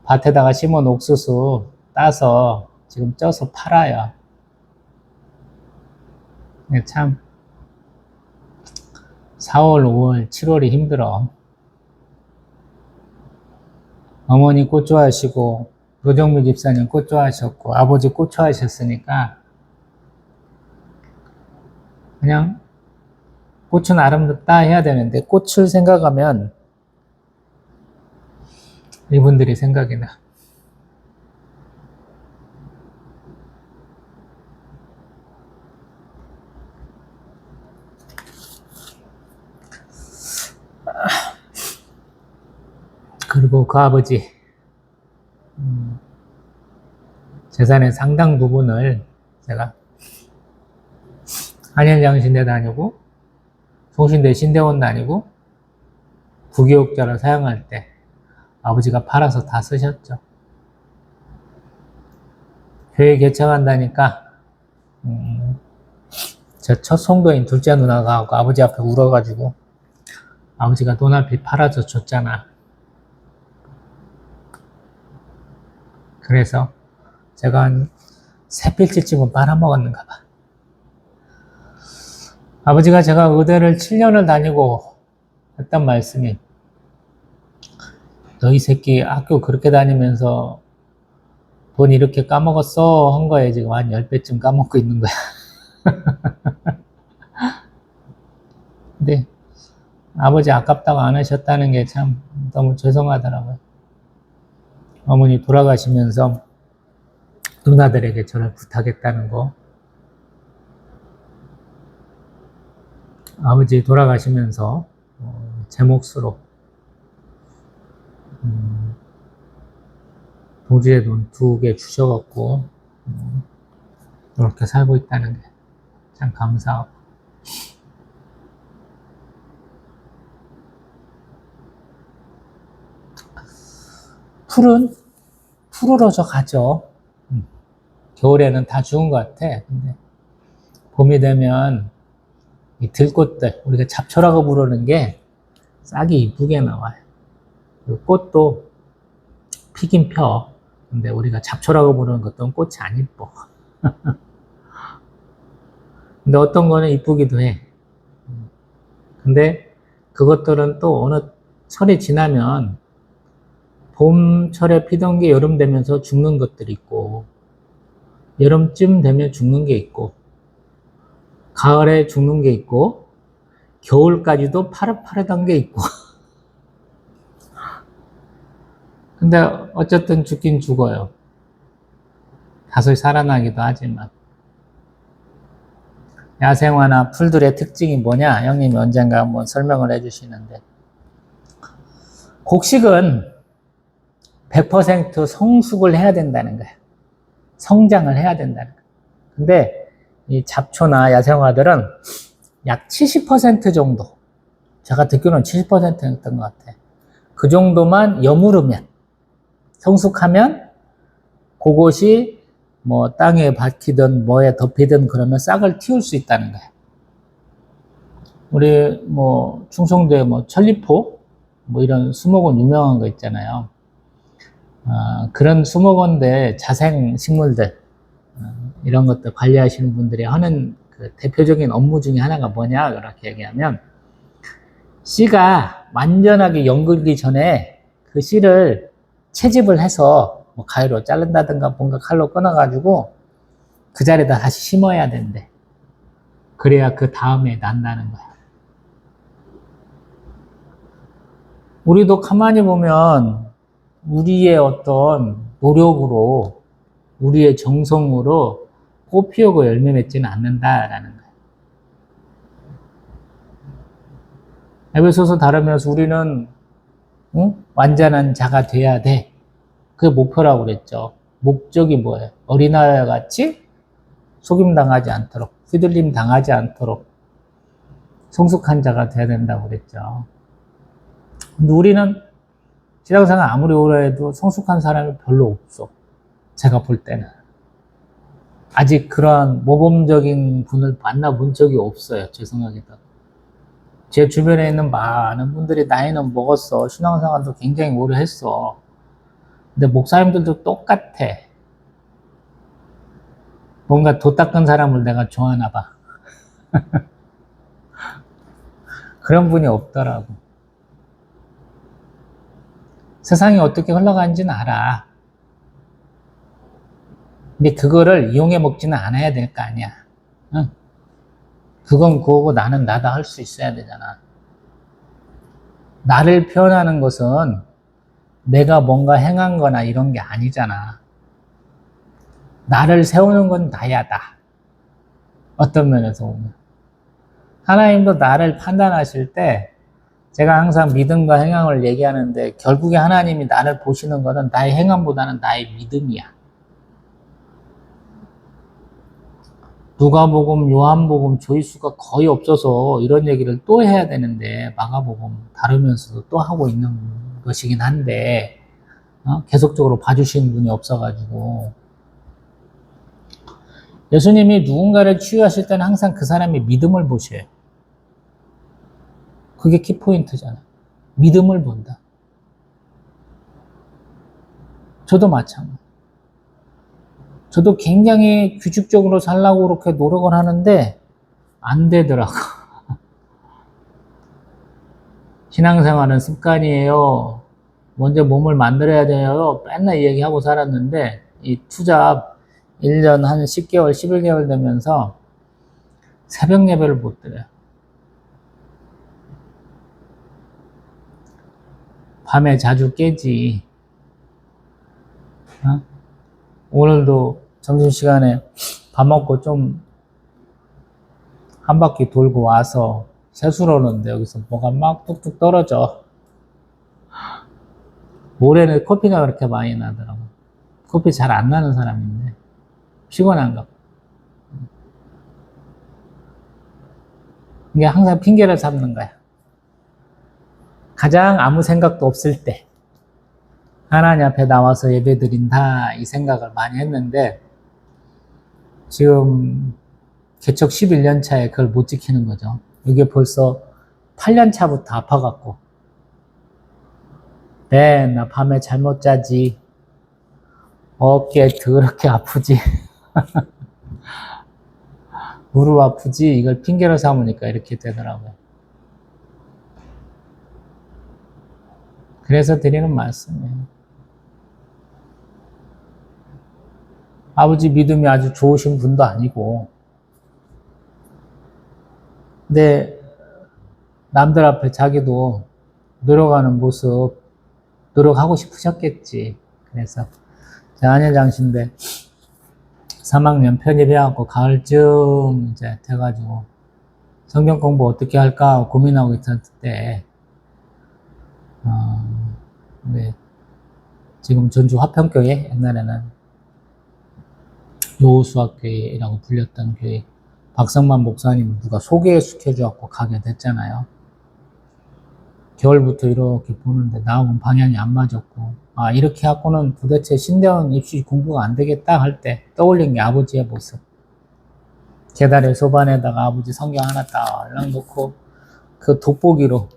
밭에다가 심은 옥수수 따서 지금 쪄서 팔아요. 참 4월, 5월, 7월이 힘들어. 어머니 꽃 좋아하시고 노정미 집사님 꽃 좋아하셨고 아버지 꽃 좋아하셨으니까 그냥 꽃은 아름답다 해야 되는데 꽃을 생각하면 이분들이 생각이 나. 그리고 그 아버지 재산의 상당 부분을 제가 한일장신대 다니고 송신대 신대원 다니고 부교육자로 사용할 때 아버지가 팔아서 다 쓰셨죠. 교회 개척한다니까 저 첫 성도인 둘째 누나가 아버지 앞에 울어가지고 아버지가 눈앞이 팔아서 줬잖아. 그래서 제가 한 3필지쯤은 빨아먹었는가 봐. 아버지가 제가 의대를 7년을 다니고 했던 말씀이 너 이 새끼 학교 그렇게 다니면서 돈 이렇게 까먹었어 한 거에 지금 한 10배쯤 까먹고 있는 거야. 근데 아버지 아깝다고 안 하셨다는 게 참 너무 죄송하더라고요. 어머니 돌아가시면서 누나들에게 저를 부탁했다는 거. 아버지 돌아가시면서 제 몫으로 동지의 돈 2개 주셔갖고 이렇게 살고 있다는 게 참 감사하고 풀은 푸르러져 가죠. 겨울에는 다 죽은 것 같아. 근데 봄이 되면 이 들꽃들, 우리가 잡초라고 부르는 게 싹이 이쁘게 나와요. 그 꽃도 피긴 펴. 근데 우리가 잡초라고 부르는 것들은 꽃이 안 이뻐. 근데 어떤 거는 이쁘기도 해. 근데 그것들은 또 어느 철이 지나면 봄철에 피던 게 여름 되면서 죽는 것들이 있고, 여름쯤 되면 죽는 게 있고, 가을에 죽는 게 있고, 겨울까지도 파릇파릇한 게 있고. 근데 어쨌든 죽긴 죽어요. 다시 살아나기도 하지만. 야생화나 풀들의 특징이 뭐냐? 형님이 언젠가 한번 설명을 해주시는데. 곡식은 100% 성숙을 해야 된다는 거예요. 성장을 해야 된다는 거예요. 근데 이 잡초나 야생화들은 약 70% 정도, 제가 듣기로는 70%였던 것 같아요. 그 정도만 여무르면, 성숙하면 그것이 뭐 땅에 박히든 뭐에 덮이든 그러면 싹을 틔울 수 있다는 거예요. 우리 뭐 충청도에 뭐 천리포 뭐 이런 수목원 유명한 거 있잖아요. 그런 수목원들 자생 식물들 이런 것들 관리하시는 분들이 하는 그 대표적인 업무 중에 하나가 뭐냐 그렇게 얘기하면, 씨가 완전하게 연글기 전에 그 씨를 채집을 해서 뭐 가위로 자른다든가 뭔가 칼로 끊어가지고 그 자리에다 다시 심어야 된대. 그래야 그 다음에 난다는 거야. 우리도 가만히 보면 우리의 어떤 노력으로, 우리의 정성으로 꽃 피우고 열매 맺지는 않는다라는 거예요. 에베소서 다루면서 우리는 완전한 자가 돼야 돼. 그게 목표라고 그랬죠. 목적이 뭐예요? 어린아이와 같이 속임당하지 않도록, 휘둘림 당하지 않도록 성숙한 자가 돼야 된다고 그랬죠. 근데 우리는 신앙생활 아무리 오래 해도 성숙한 사람이 별로 없어. 제가 볼 때는. 아직 그러한 모범적인 분을 만나본 적이 없어요. 제 생각에도. 제 주변에 있는 많은 분들이 나이는 먹었어. 신앙생활도 굉장히 오래 했어. 근데 목사님들도 똑같아. 뭔가 도 닦은 사람을 내가 좋아하나 봐. 그런 분이 없더라고. 세상이 어떻게 흘러가는지는 알아. 근데 그거를 이용해 먹지는 않아야 될 거 아니야. 응? 그건 그거고 나는 나다 할 수 있어야 되잖아. 나를 표현하는 것은 내가 뭔가 행한 거나 이런 게 아니잖아. 나를 세우는 건 나야다. 어떤 면에서 보면. 하나님도 나를 판단하실 때 제가 항상 믿음과 행함을 얘기하는데, 결국에 하나님이 나를 보시는 것은 나의 행함보다는 나의 믿음이야. 누가복음, 요한복음 조회수가 거의 없어서 이런 얘기를 또 해야 되는데, 마가복음 다루면서도 또 하고 있는 것이긴 한데, 계속적으로 봐주시는 분이 없어가지고. 예수님이 누군가를 치유하실 때는 항상 그 사람의 믿음을 보셔요. 그게 키포인트잖아. 믿음을 본다. 저도 마찬가지. 저도 굉장히 규칙적으로 살라고 그렇게 노력을 하는데 안 되더라고. 신앙생활은 습관이에요. 먼저 몸을 만들어야 돼요. 맨날 얘기하고 살았는데 이 투잡 1년 한 10개월, 11개월 되면서 새벽 예배를 못 드려요. 밤에 자주 깨지. 오늘도 점심시간에 밥 먹고 좀 한 바퀴 돌고 와서 세수를 하는데 여기서 뭐가 막 뚝뚝 떨어져. 모레는 커피가 그렇게 많이 나더라고. 커피 잘 안 나는 사람인데 피곤한가 봐. 이게 항상 핑계를 삼는 거야. 가장 아무 생각도 없을 때 하나님 앞에 나와서 예배드린다 이 생각을 많이 했는데 지금 개척 11년 차에 그걸 못 지키는 거죠. 이게 벌써 8년 차부터 아파갖고 나 밤에 잠 못 자지, 어깨 더럽게 아프지, 무릎 아프지, 이걸 핑계로 삼으니까 이렇게 되더라고요. 그래서 드리는 말씀이에요. 아버지 믿음이 아주 좋으신 분도 아니고, 근데 남들 앞에 자기도 노력하는 모습, 노력하고 싶으셨겠지. 그래서 제 아내 장신데 3학년 편입해갖고 가을쯤 이제 돼가지고 성경 공부 어떻게 할까 고민하고 있었을 때, 네, 지금 전주 화평교회, 옛날에는 여호수아교회라고 불렸던 교회, 박성만 목사님 누가 소개시켜줘갖고 가게 됐잖아요. 겨울부터 이렇게 보는데 나하고는 방향이 안 맞았고, 이렇게 갖고는 도대체 신대원 입시 공부가 안 되겠다 할 때 떠올린 게 아버지의 모습. 계단의 소반에다가 아버지 성경 하나 딱 놓고 그 돋보기로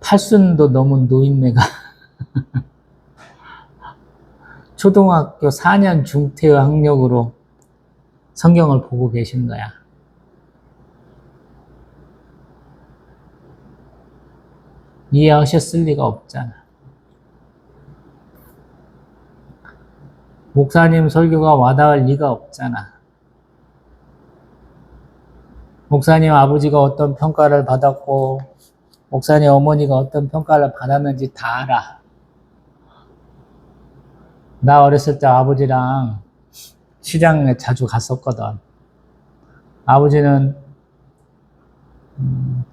팔순도 넘은 노인네가 초등학교 4년 중퇴 학력으로 성경을 보고 계신 거야. 이해하셨을 리가 없잖아. 목사님 설교가 와닿을 리가 없잖아. 목사님 아버지가 어떤 평가를 받았고 목사님 어머니가 어떤 평가를 받았는지 다 알아. 나 어렸을 때 아버지랑 시장에 자주 갔었거든. 아버지는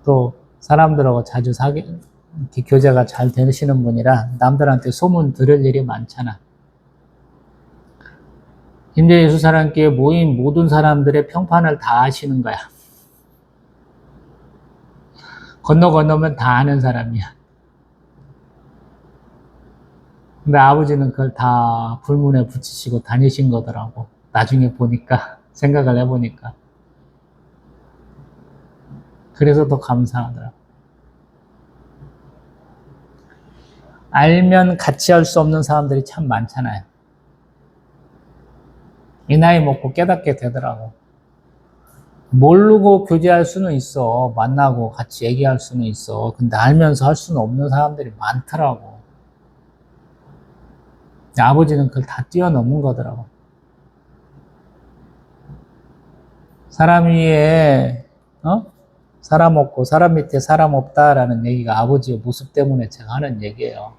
또 사람들하고 자주 이렇게 교제가 잘 되시는 분이라 남들한테 소문 들을 일이 많잖아. 김제예수사랑교회 모인 모든 사람들의 평판을 다 아시는 거야. 건너면 다 아는 사람이야. 근데 아버지는 그걸 다 불문에 붙이시고 다니신 거더라고. 나중에 보니까, 생각을 해보니까. 그래서 더 감사하더라고. 알면 같이 할 수 없는 사람들이 참 많잖아요. 이 나이 먹고 깨닫게 되더라고. 모르고 교제할 수는 있어. 만나고 같이 얘기할 수는 있어. 근데 알면서 할 수는 없는 사람들이 많더라고. 아버지는 그걸 다 뛰어넘은 거더라고. 사람 위에, 사람 없고 사람 밑에 사람 없다라는 얘기가 아버지의 모습 때문에 제가 하는 얘기예요.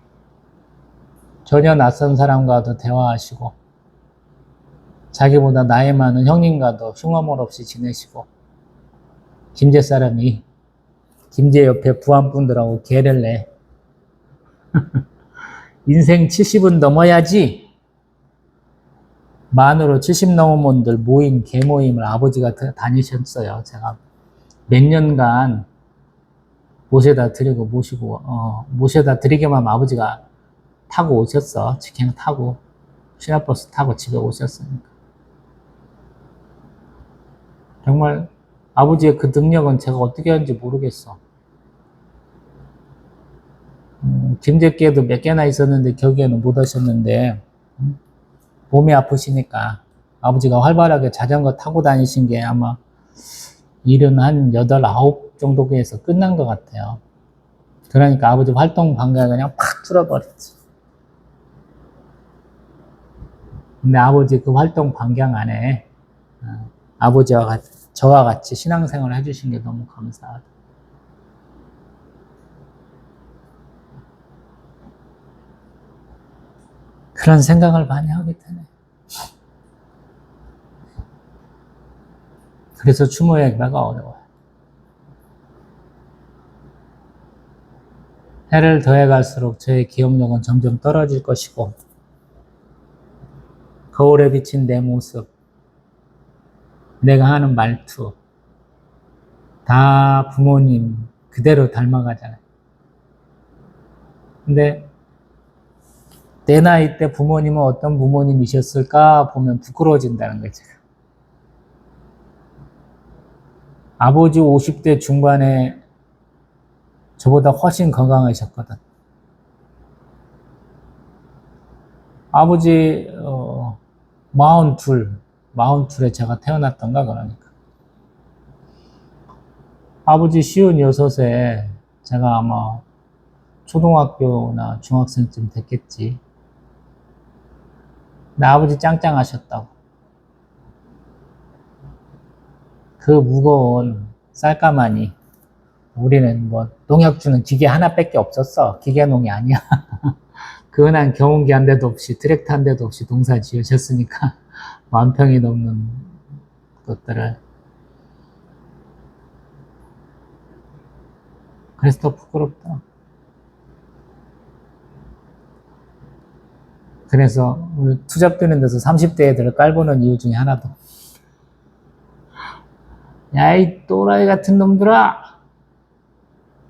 전혀 낯선 사람과도 대화하시고, 자기보다 나이 많은 형님과도 흉어물 없이 지내시고, 김제 사람이 김제 옆에 부안분들하고 개를 내. 인생 70은 넘어야지. 만으로 70 넘은 분들 모임, 개모임을 아버지가 다니셨어요. 제가 몇 년간 모셔다 드리고 모셔다 드리게만 하면 아버지가 타고 오셨어. 직행 타고, 시내버스 타고 집에 오셨으니까. 정말 아버지의 그 능력은 제가 어떻게 하는지 모르겠어. 김제교회도 몇 개나 있었는데 겨우에는 못 오셨는데 몸이 아프시니까 아버지가 활발하게 자전거 타고 다니신 게 아마 일은 한 8, 9 정도 교회에서 끝난 것 같아요. 그러니까 아버지 활동 반경을 그냥 팍 줄어버렸지. 근데 아버지 그 활동 반경 안에 아버지와 저와 같이 신앙생활을 해주신 게 너무 감사하다. 그런 생각을 많이 하게 되네. 그래서 추모 예배가 어려워요. 해를 더해갈수록 저의 기억력은 점점 떨어질 것이고 거울에 비친 내 모습, 내가 하는 말투 다 부모님 그대로 닮아가잖아요. 근데 내 나이 때 부모님은 어떤 부모님이셨을까 보면 부끄러워진다는 거죠. 아버지 50대 중반에 저보다 훨씬 건강하셨거든. 아버지 42에 제가 태어났던가 그러니까. 아버지 56에 제가 아마 초등학교나 중학생쯤 됐겠지. 근데 아버지 짱짱하셨다고. 그 무거운 쌀가마니 우리는 뭐 농약 주는 기계 하나밖에 없었어. 기계농이 아니야. 근한 경운기 한 대도 없이 트랙터 한 대도 없이 농사 지으셨으니까 10,000평이 넘는 것들을. 그래서 더 부끄럽다. 그래서 투잡되는 데서 30대 애들을 깔보는 이유 중에 하나도, 야, 이 또라이 같은 놈들아!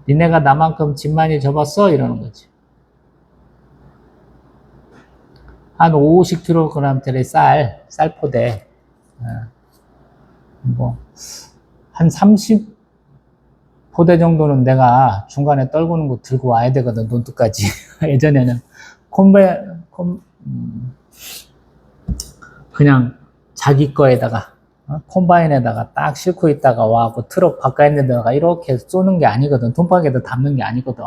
니네가 나만큼 집 많이 접었어? 이러는 거지. 한 50kg짜리 쌀포대, 한 30포대 정도는 내가 중간에 떨구는 거 들고 와야 되거든, 논두까지. 예전에는 그냥 자기 거에다가, 콤바인에다가 딱 싣고 있다가 와갖고 트럭 바깥 있는 데다가 이렇게 쏘는 게 아니거든. 돈박이에다 담는 게 아니거든.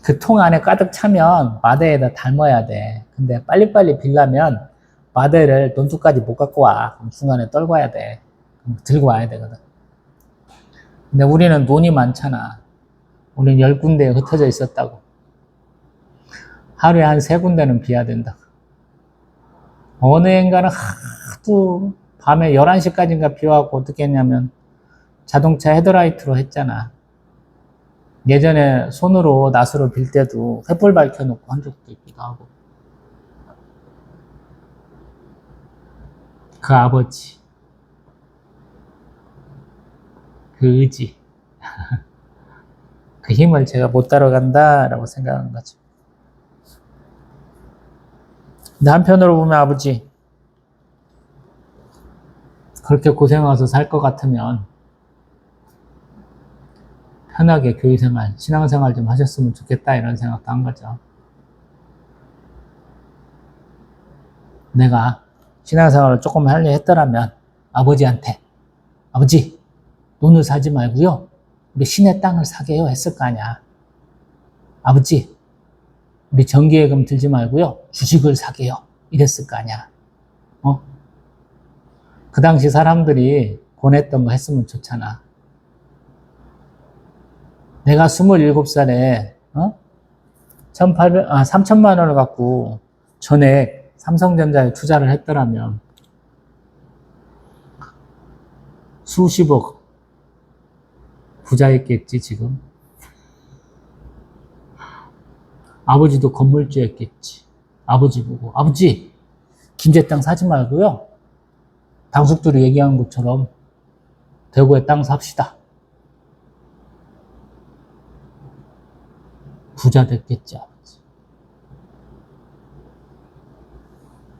그 통 안에 가득 차면 마대에다 담아야 돼. 근데 빨리빨리 빌려면 마대를 논두까지 못 갖고 와. 그럼 중간에 떨궈야 돼. 그럼 들고 와야 되거든. 근데 우리는 논이 많잖아. 우리는 10군데에 흩어져 있었다고. 하루에 한 3군데는 비야 된다. 어느 해인가는 하도 밤에 11시까지인가 비와갖고 어떻게 했냐면 자동차 헤드라이트로 했잖아. 예전에 손으로 낫으로 빌 때도 횃불 밝혀놓고 한 적도 있기도 하고. 그 아버지, 그 의지, 그 힘을 제가 못 따라간다라고 생각한 거죠. 근데 한편으로 보면 아버지, 그렇게 고생해서 살 것 같으면 편하게 교회생활, 신앙생활 좀 하셨으면 좋겠다 이런 생각도 한 거죠. 내가 신앙생활을 조금 하려 했더라면 아버지한테, 아버지, 논을 사지 말고요, 우리 시내 땅을 사게요 했을 거 아니야. 아버지, 우리 정기예금 들지 말고요, 주식을 사게요 이랬을 거 아니야. 그 당시 사람들이 권했던 거 했으면 좋잖아. 내가 27살에 3천만 원을 갖고 전액 삼성전자에 투자를 했더라면 수십억 부자였겠지 지금. 아버지도 건물주였겠지. 아버지 보고, 아버지 김제 땅 사지 말고요, 당숙들이 얘기한 것처럼 대구에 땅 삽시다. 부자 됐겠지 아버지.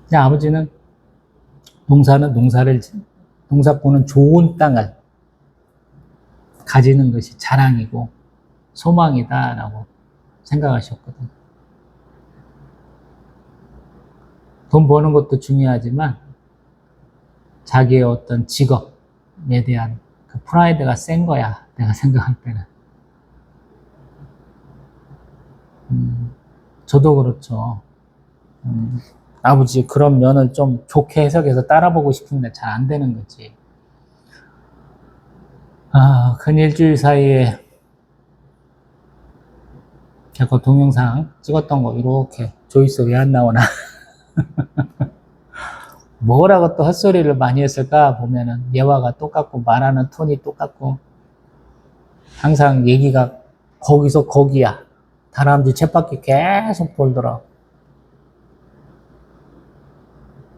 근데 아버지는 농사꾼은 좋은 땅을 가지는 것이 자랑이고 소망이다라고 생각하셨거든. 돈 버는 것도 중요하지만 자기의 어떤 직업에 대한 그 프라이드가 센 거야, 내가 생각할 때는. 저도 그렇죠. 아버지 그런 면을 좀 좋게 해석해서 따라보고 싶은데 잘 안 되는 거지. 근 일주일 사이에 제가 동영상 찍었던 거 이렇게 조회수 왜 안 나오나. 뭐라고 또 헛소리를 많이 했을까 보면은 예화가 똑같고 말하는 톤이 똑같고 항상 얘기가 거기서 거기야. 다람쥐 쳇바퀴 계속 돌더라.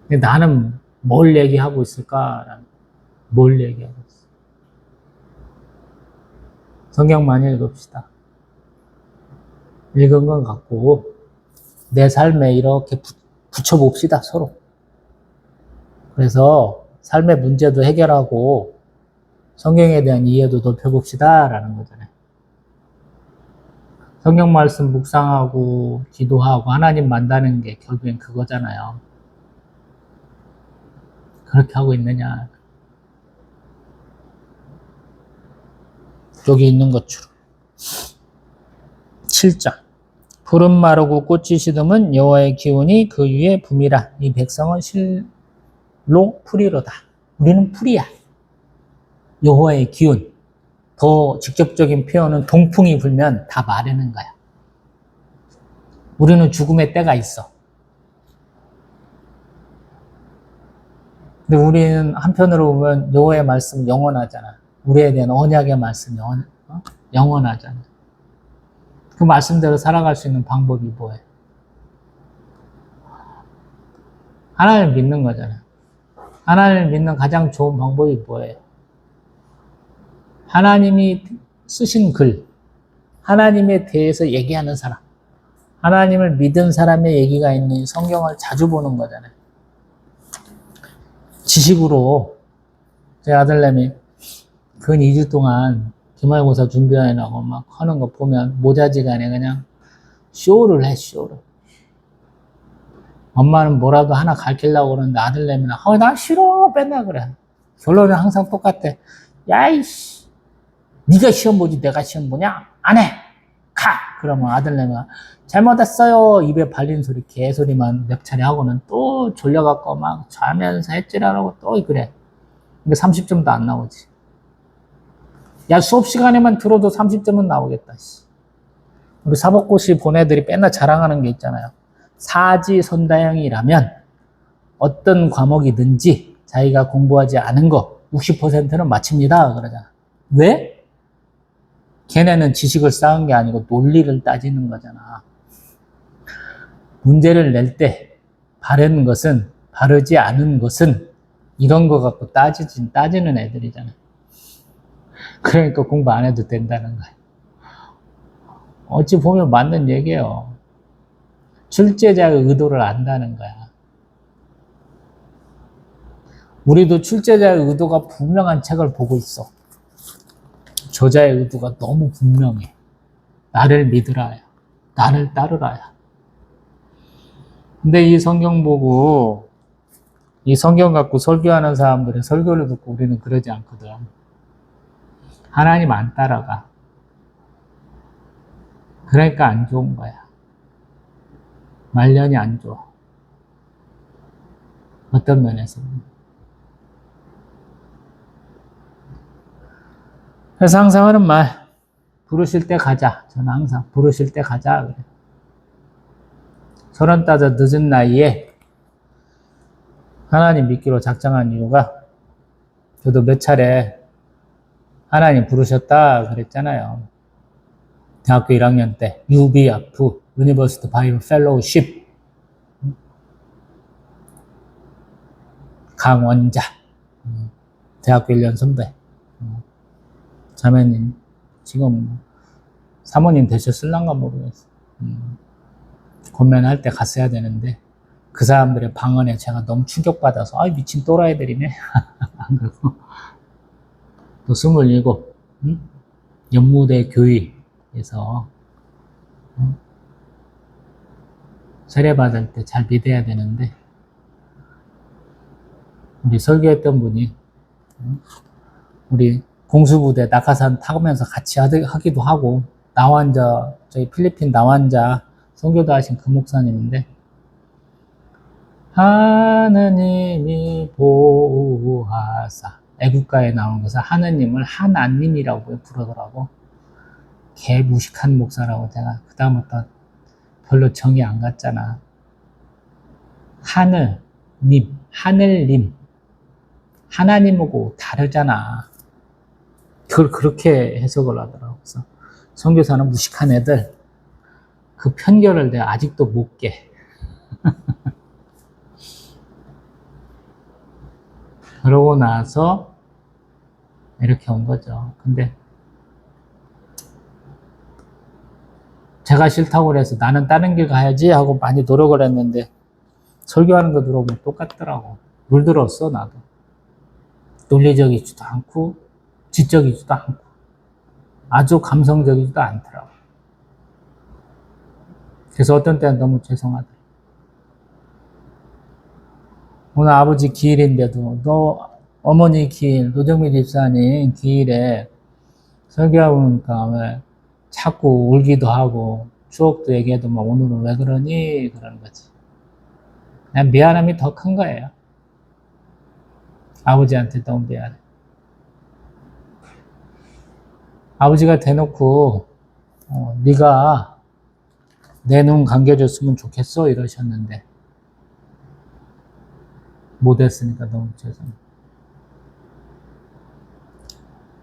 근데 나는 뭘 얘기하고 있을까? 뭘 얘기하고 있어? 성경 많이 읽읍시다. 읽은 건 같고 내 삶에 이렇게 붙여봅시다, 서로. 그래서 삶의 문제도 해결하고 성경에 대한 이해도 넓혀봅시다 라는 거잖아요. 성경 말씀 묵상하고 기도하고 하나님 만나는 게 결국엔 그거잖아요. 그렇게 하고 있느냐. 여기 있는 것처럼. 7장. 푸른 마르고 꽃이 시듬은 여호와의 기운이 그 위에 붐이라. 이 백성은 실로 풀이로다. 우리는 풀이야. 여호와의 기운. 더 직접적인 표현은 동풍이 불면 다 마르는 거야. 우리는 죽음의 때가 있어. 근데 우리는 한편으로 보면 여호와의 말씀 영원하잖아. 우리에 대한 언약의 말씀 영원하잖아. 그 말씀대로 살아갈 수 있는 방법이 뭐예요? 하나님을 믿는 거잖아. 하나님을 믿는 가장 좋은 방법이 뭐예요? 하나님이 쓰신 글, 하나님에 대해서 얘기하는 사람, 하나님을 믿은 사람의 얘기가 있는 성경을 자주 보는 거잖아요. 지식으로 제 아들내미 근 2주 동안 기말고사 준비하느라고 막 하는 거 보면 모자지간에 그냥 쇼를 해, 쇼를. 엄마는 뭐라도 하나 가르치려고 그러는데 아들내미는 나 싫어 맨날 그래. 결론은 항상 똑같아. 야이씨, 네가 시험 보지 내가 시험 보냐? 안 해. 가. 그러면 아들내미가 잘못했어요. 입에 발린 소리 개소리만 몇 차례 하고는 또 졸려갖고 막 자면서 했지라고 또 그래. 근데 30점도 안 나오지. 야, 수업 시간에만 들어도 30점은 나오겠다. 우리 사법고시 본 애들이 맨날 자랑하는 게 있잖아요. 사지선다형이라면 어떤 과목이든지 자기가 공부하지 않은 거 60%는 맞춥니다. 그러잖아. 왜? 걔네는 지식을 쌓은 게 아니고 논리를 따지는 거잖아. 문제를 낼 때 바른 것은, 바르지 않은 것은 이런 거 갖고 따지는 애들이잖아. 그러니까 공부 안 해도 된다는 거야. 어찌 보면 맞는 얘기예요. 출제자의 의도를 안다는 거야. 우리도 출제자의 의도가 분명한 책을 보고 있어. 저자의 의도가 너무 분명해. 나를 믿으라야. 나를 따르라야. 근데 이 성경 보고 이 성경 갖고 설교하는 사람들의 설교를 듣고 우리는 그러지 않거든. 하나님 안 따라가. 그러니까 안 좋은 거야. 말년이 안 좋아. 어떤 면에서는. 그래서 항상 하는 말, 부르실 때 가자. 저는 항상 부르실 때 가자. 그래. 35 늦은 나이에 하나님 믿기로 작정한 이유가 저도 몇 차례 하나님 부르셨다 그랬잖아요. 대학교 1학년 때 UBF, University Bible Fellowship 강원자 대학교 1년 선배 자매님 지금 사모님 되셨을란가 모르겠어. 권면할 때 갔어야 되는데 그 사람들의 방언에 제가 너무 충격받아서 아 미친 또라이들이네. 안 그러고 또 27 연무대 교회에서 세례받을 때 잘 믿어야 되는데 우리 설교했던 분이 우리 공수부대 낙하산 타면서 같이 하기도 하고 나환자 저희 필리핀 나환자 선교도 하신 그 목사님인데 하느님이 보호하사 애국가에 나온 것을 하느님을 하나님이라고 부르더라고. 개 무식한 목사라고 제가 그 다음부터 별로 정이 안 갔잖아. 하느님, 하늘님, 하나님하고 다르잖아. 그걸 그렇게 해석을 하더라고. 그래서 선교사는 무식한 애들 그 편견을 내가 아직도 못 깨. 그러고 나서 이렇게 온 거죠. 근데 제가 싫다고 그래서 나는 다른 길 가야지 하고 많이 노력을 했는데 설교하는 거 들어보면 똑같더라고. 물들었어 나도. 논리적이지도 않고 지적이지도 않고 아주 감성적이지도 않더라고. 그래서 어떤 때는 너무 죄송하다. 오늘 아버지 기일인데도 너 어머니 기일, 노정미 집사님 기일에 설교하고 오니까 왜 자꾸 울기도 하고 추억도 얘기해도 막 오늘은 왜 그러니? 그러는 거지. 그냥 미안함이 더 큰 거예요. 아버지한테 너무 미안해. 아버지가 대놓고 네가 내 눈 감겨줬으면 좋겠어 이러셨는데 못했으니까 너무 죄송해요.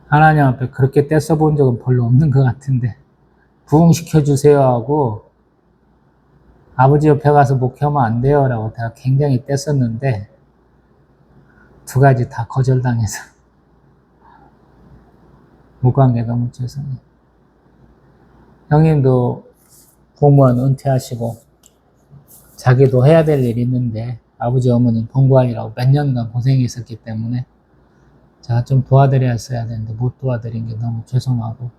하나님 앞에 그렇게 떼써본 적은 별로 없는 것 같은데 부흥시켜주세요 하고 아버지 옆에 가서 목회하면 안 돼요 라고 내가 굉장히 떼썼는데 두 가지 다 거절당해서 못 간 게 너무 죄송해요. 형님도 공무원 은퇴하시고 자기도 해야 될 일이 있는데 아버지 어머니 공부하느라고 몇 년간 고생했었기 때문에 제가 좀 도와드렸어야 되는데 못 도와드린 게 너무 죄송하고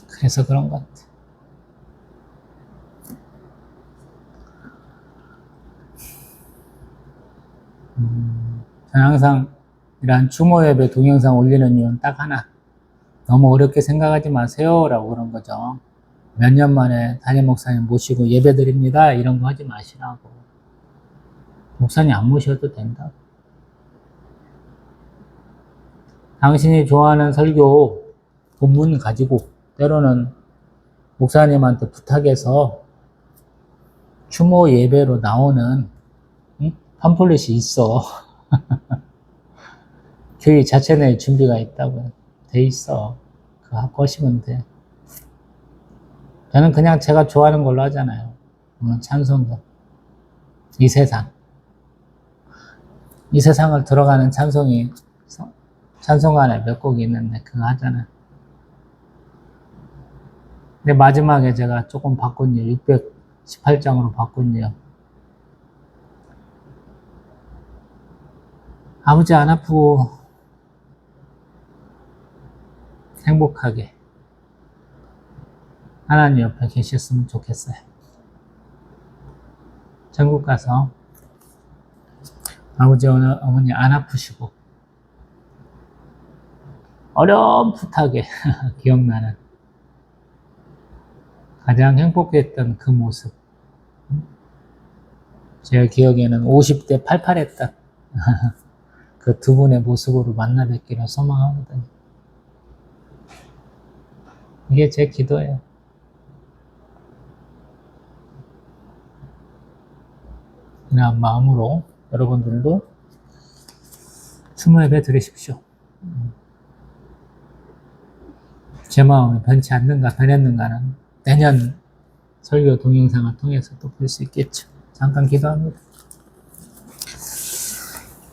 그래서 그런 것 같아요. 저는 항상 이런 추모 예배 동영상 올리는 이유는 딱 하나. 너무 어렵게 생각하지 마세요 라고 그런 거죠. 몇 년 만에 담임 목사님 모시고 예배 드립니다 이런 거 하지 마시라고. 목사님 안 모셔도 된다. 당신이 좋아하는 설교 본문 가지고 때로는 목사님한테 부탁해서 추모 예배로 나오는 팜플렛이 있어. 교회 자체 내에 준비가 있다고 돼 있어. 그거 하시면 돼. 저는 그냥 제가 좋아하는 걸로 하잖아요. 찬송도. 이 세상. 이 세상을 들어가는 찬송이 찬송 안에 몇 곡이 있는데 그거 하잖아요. 근데 마지막에 제가 조금 바꾼 이유 618장으로 바꾼 이유 아버지 안 아프고 행복하게 하나님 옆에 계셨으면 좋겠어요. 천국 가서 아버지 어머니 안 아프시고 어렴풋하게 기억나는 가장 행복했던 그 모습. 제 기억에는 50대 팔팔했던 그 두 분의 모습으로 만나 뵙기를 소망하거든요. 이게 제 기도예요. 이런 마음으로 여러분들도 추모 예배 드리십시오. 제 마음이 변치 않는가 변했는가는 내년 설교 동영상을 통해서 또 볼 수 있겠죠. 잠깐 기도합니다.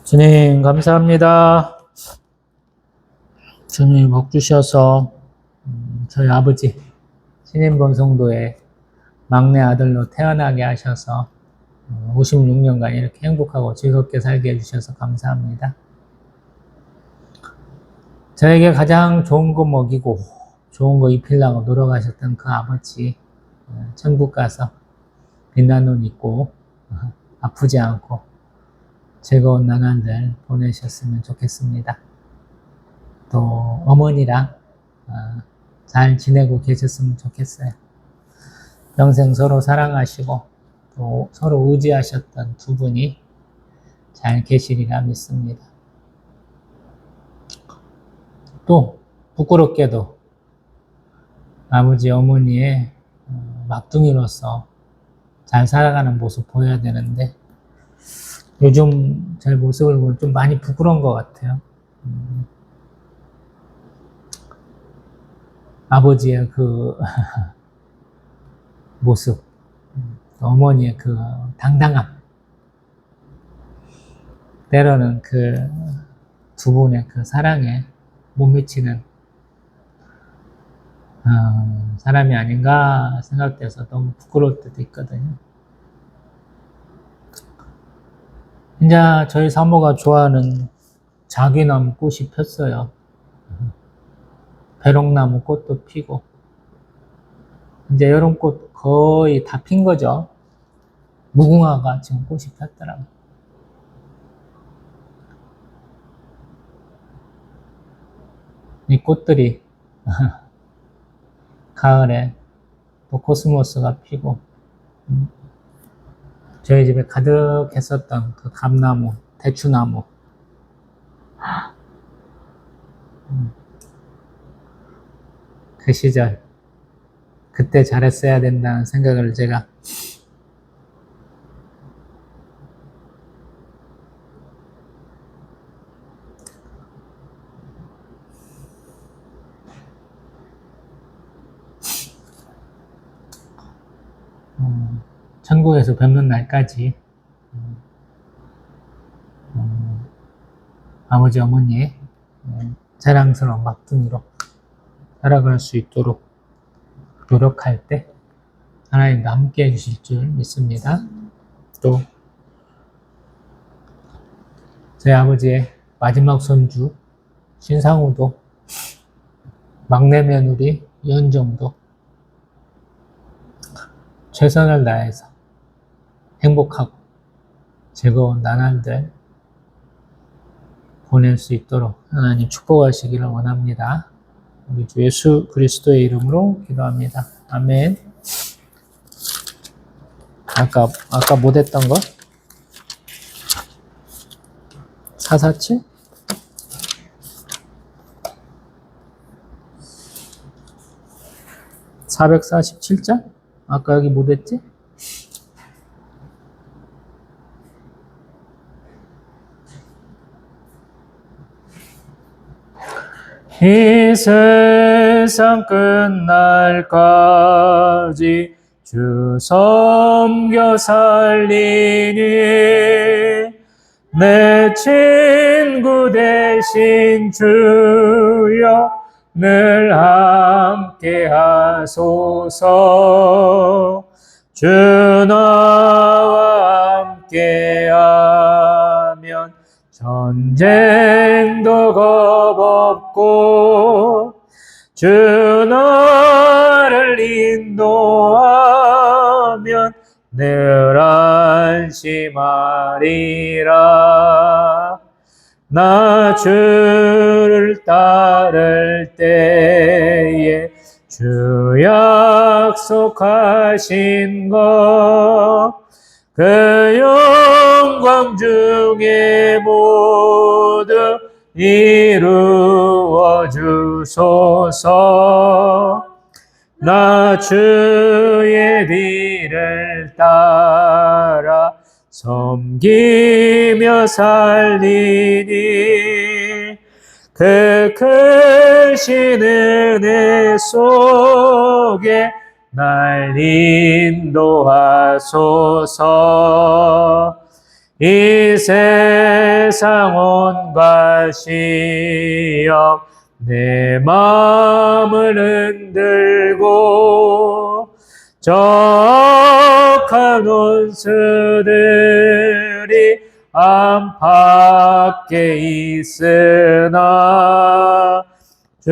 주님 감사합니다. 주님 복 주셔서 저희 아버지 신인본 성도의 막내 아들로 태어나게 하셔서 56년간 이렇게 행복하고 즐겁게 살게 해주셔서 감사합니다. 저에게 가장 좋은 거 먹이고 좋은 거 입히려고 노력하셨던 그 아버지 천국 가서 빛난 눈 있고 아프지 않고 즐거운 나날들 보내셨으면 좋겠습니다. 또 어머니랑 잘 지내고 계셨으면 좋겠어요. 평생 서로 사랑하시고 또 서로 의지하셨던 두 분이 잘 계시리라 믿습니다. 또 부끄럽게도 아버지 어머니의 막둥이로서 잘 살아가는 모습 보여야 되는데 요즘 제 모습을 보면 좀 많이 부끄러운 것 같아요. 아버지의 그 모습, 어머니의 그 당당함, 때로는 그 두 분의 그 사랑에 못 미치는 사람이 아닌가 생각돼서 너무 부끄러울 때도 있거든요. 이제 저희 사모가 좋아하는 자귀나무 꽃이 폈어요. 배롱나무 꽃도 피고 이제 여름꽃 거의 다 핀 거죠. 무궁화가 지금 꽃이 폈더라고요. 이 꽃들이 가을에 또 코스모스가 피고 저희 집에 가득했었던 그 감나무, 대추나무 그 시절 그때 잘했어야 된다는 생각을 제가 천국에서 뵙는 날까지 아버지 어머니의 자랑스러운 막둥이로 살아갈 수 있도록 노력할 때 하나님도 함께 해주실 줄 믿습니다. 또 저희 아버지의 마지막 손주 신상우도 막내 며느리 연정도 최선을 다해서 행복하고 즐거운 나날들 보낼 수 있도록 하나님 축복하시기를 원합니다. 우리 주 예수 그리스도의 이름으로 기도합니다. 아멘. 아까 못했던 거? 447? 447장? 아까 여기 못했지? 이 세상 끝날까지 주 섬겨 살리니 내 친구 되신 주여 늘 함께 하소서. 주 나와 함께 하면 전쟁도 겁없고 주 나를 인도하면 늘 안심하리라. 나 주를 따를 때에 주 약속하신 것 그 영광 중에 모두 이루어 주소서. 나 주의 뒤를 따라 섬기며 살리니 그 크신 은혜 속에 날 인도하소서. 이 세상 온갖 시험 내 마음을 흔들고 적한 원수들이 안팎에 있으나 주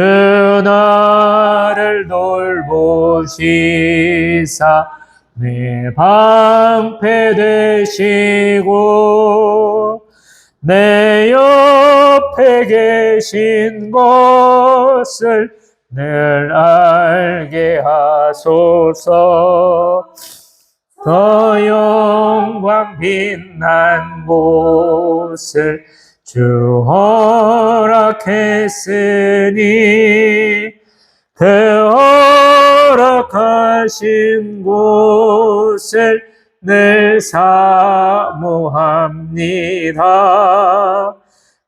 나를 돌보시사 내 방패 되시고 내 옆에 계신 것을 늘 알게 하소서. 더 영광 빛난 곳을 주 허락했으니 그 허락하신 곳을 늘 사모합니다.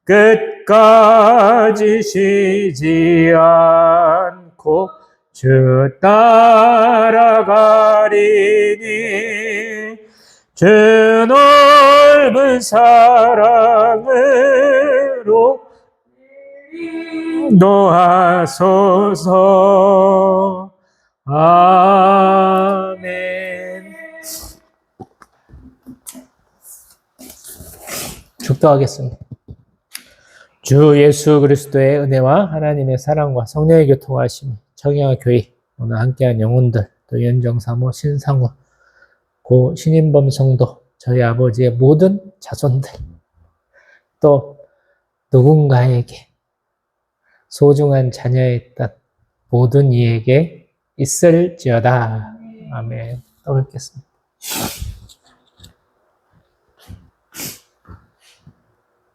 끝까지 쉬지 않고 주 따라가리니 주 넓은 사랑으로 인도하소서. 아멘. 축도하겠습니다. 주 예수 그리스도의 은혜와 하나님의 사랑과 성령의 교통하심이 청양화 교회 오늘 함께한 영혼들, 또 연정사모, 신상우, 고 신인범 성도, 저희 아버지의 모든 자손들, 또 누군가에게 소중한 자녀였던 모든 이에게 있을지어다. 아멘. 또 뵙겠습니다.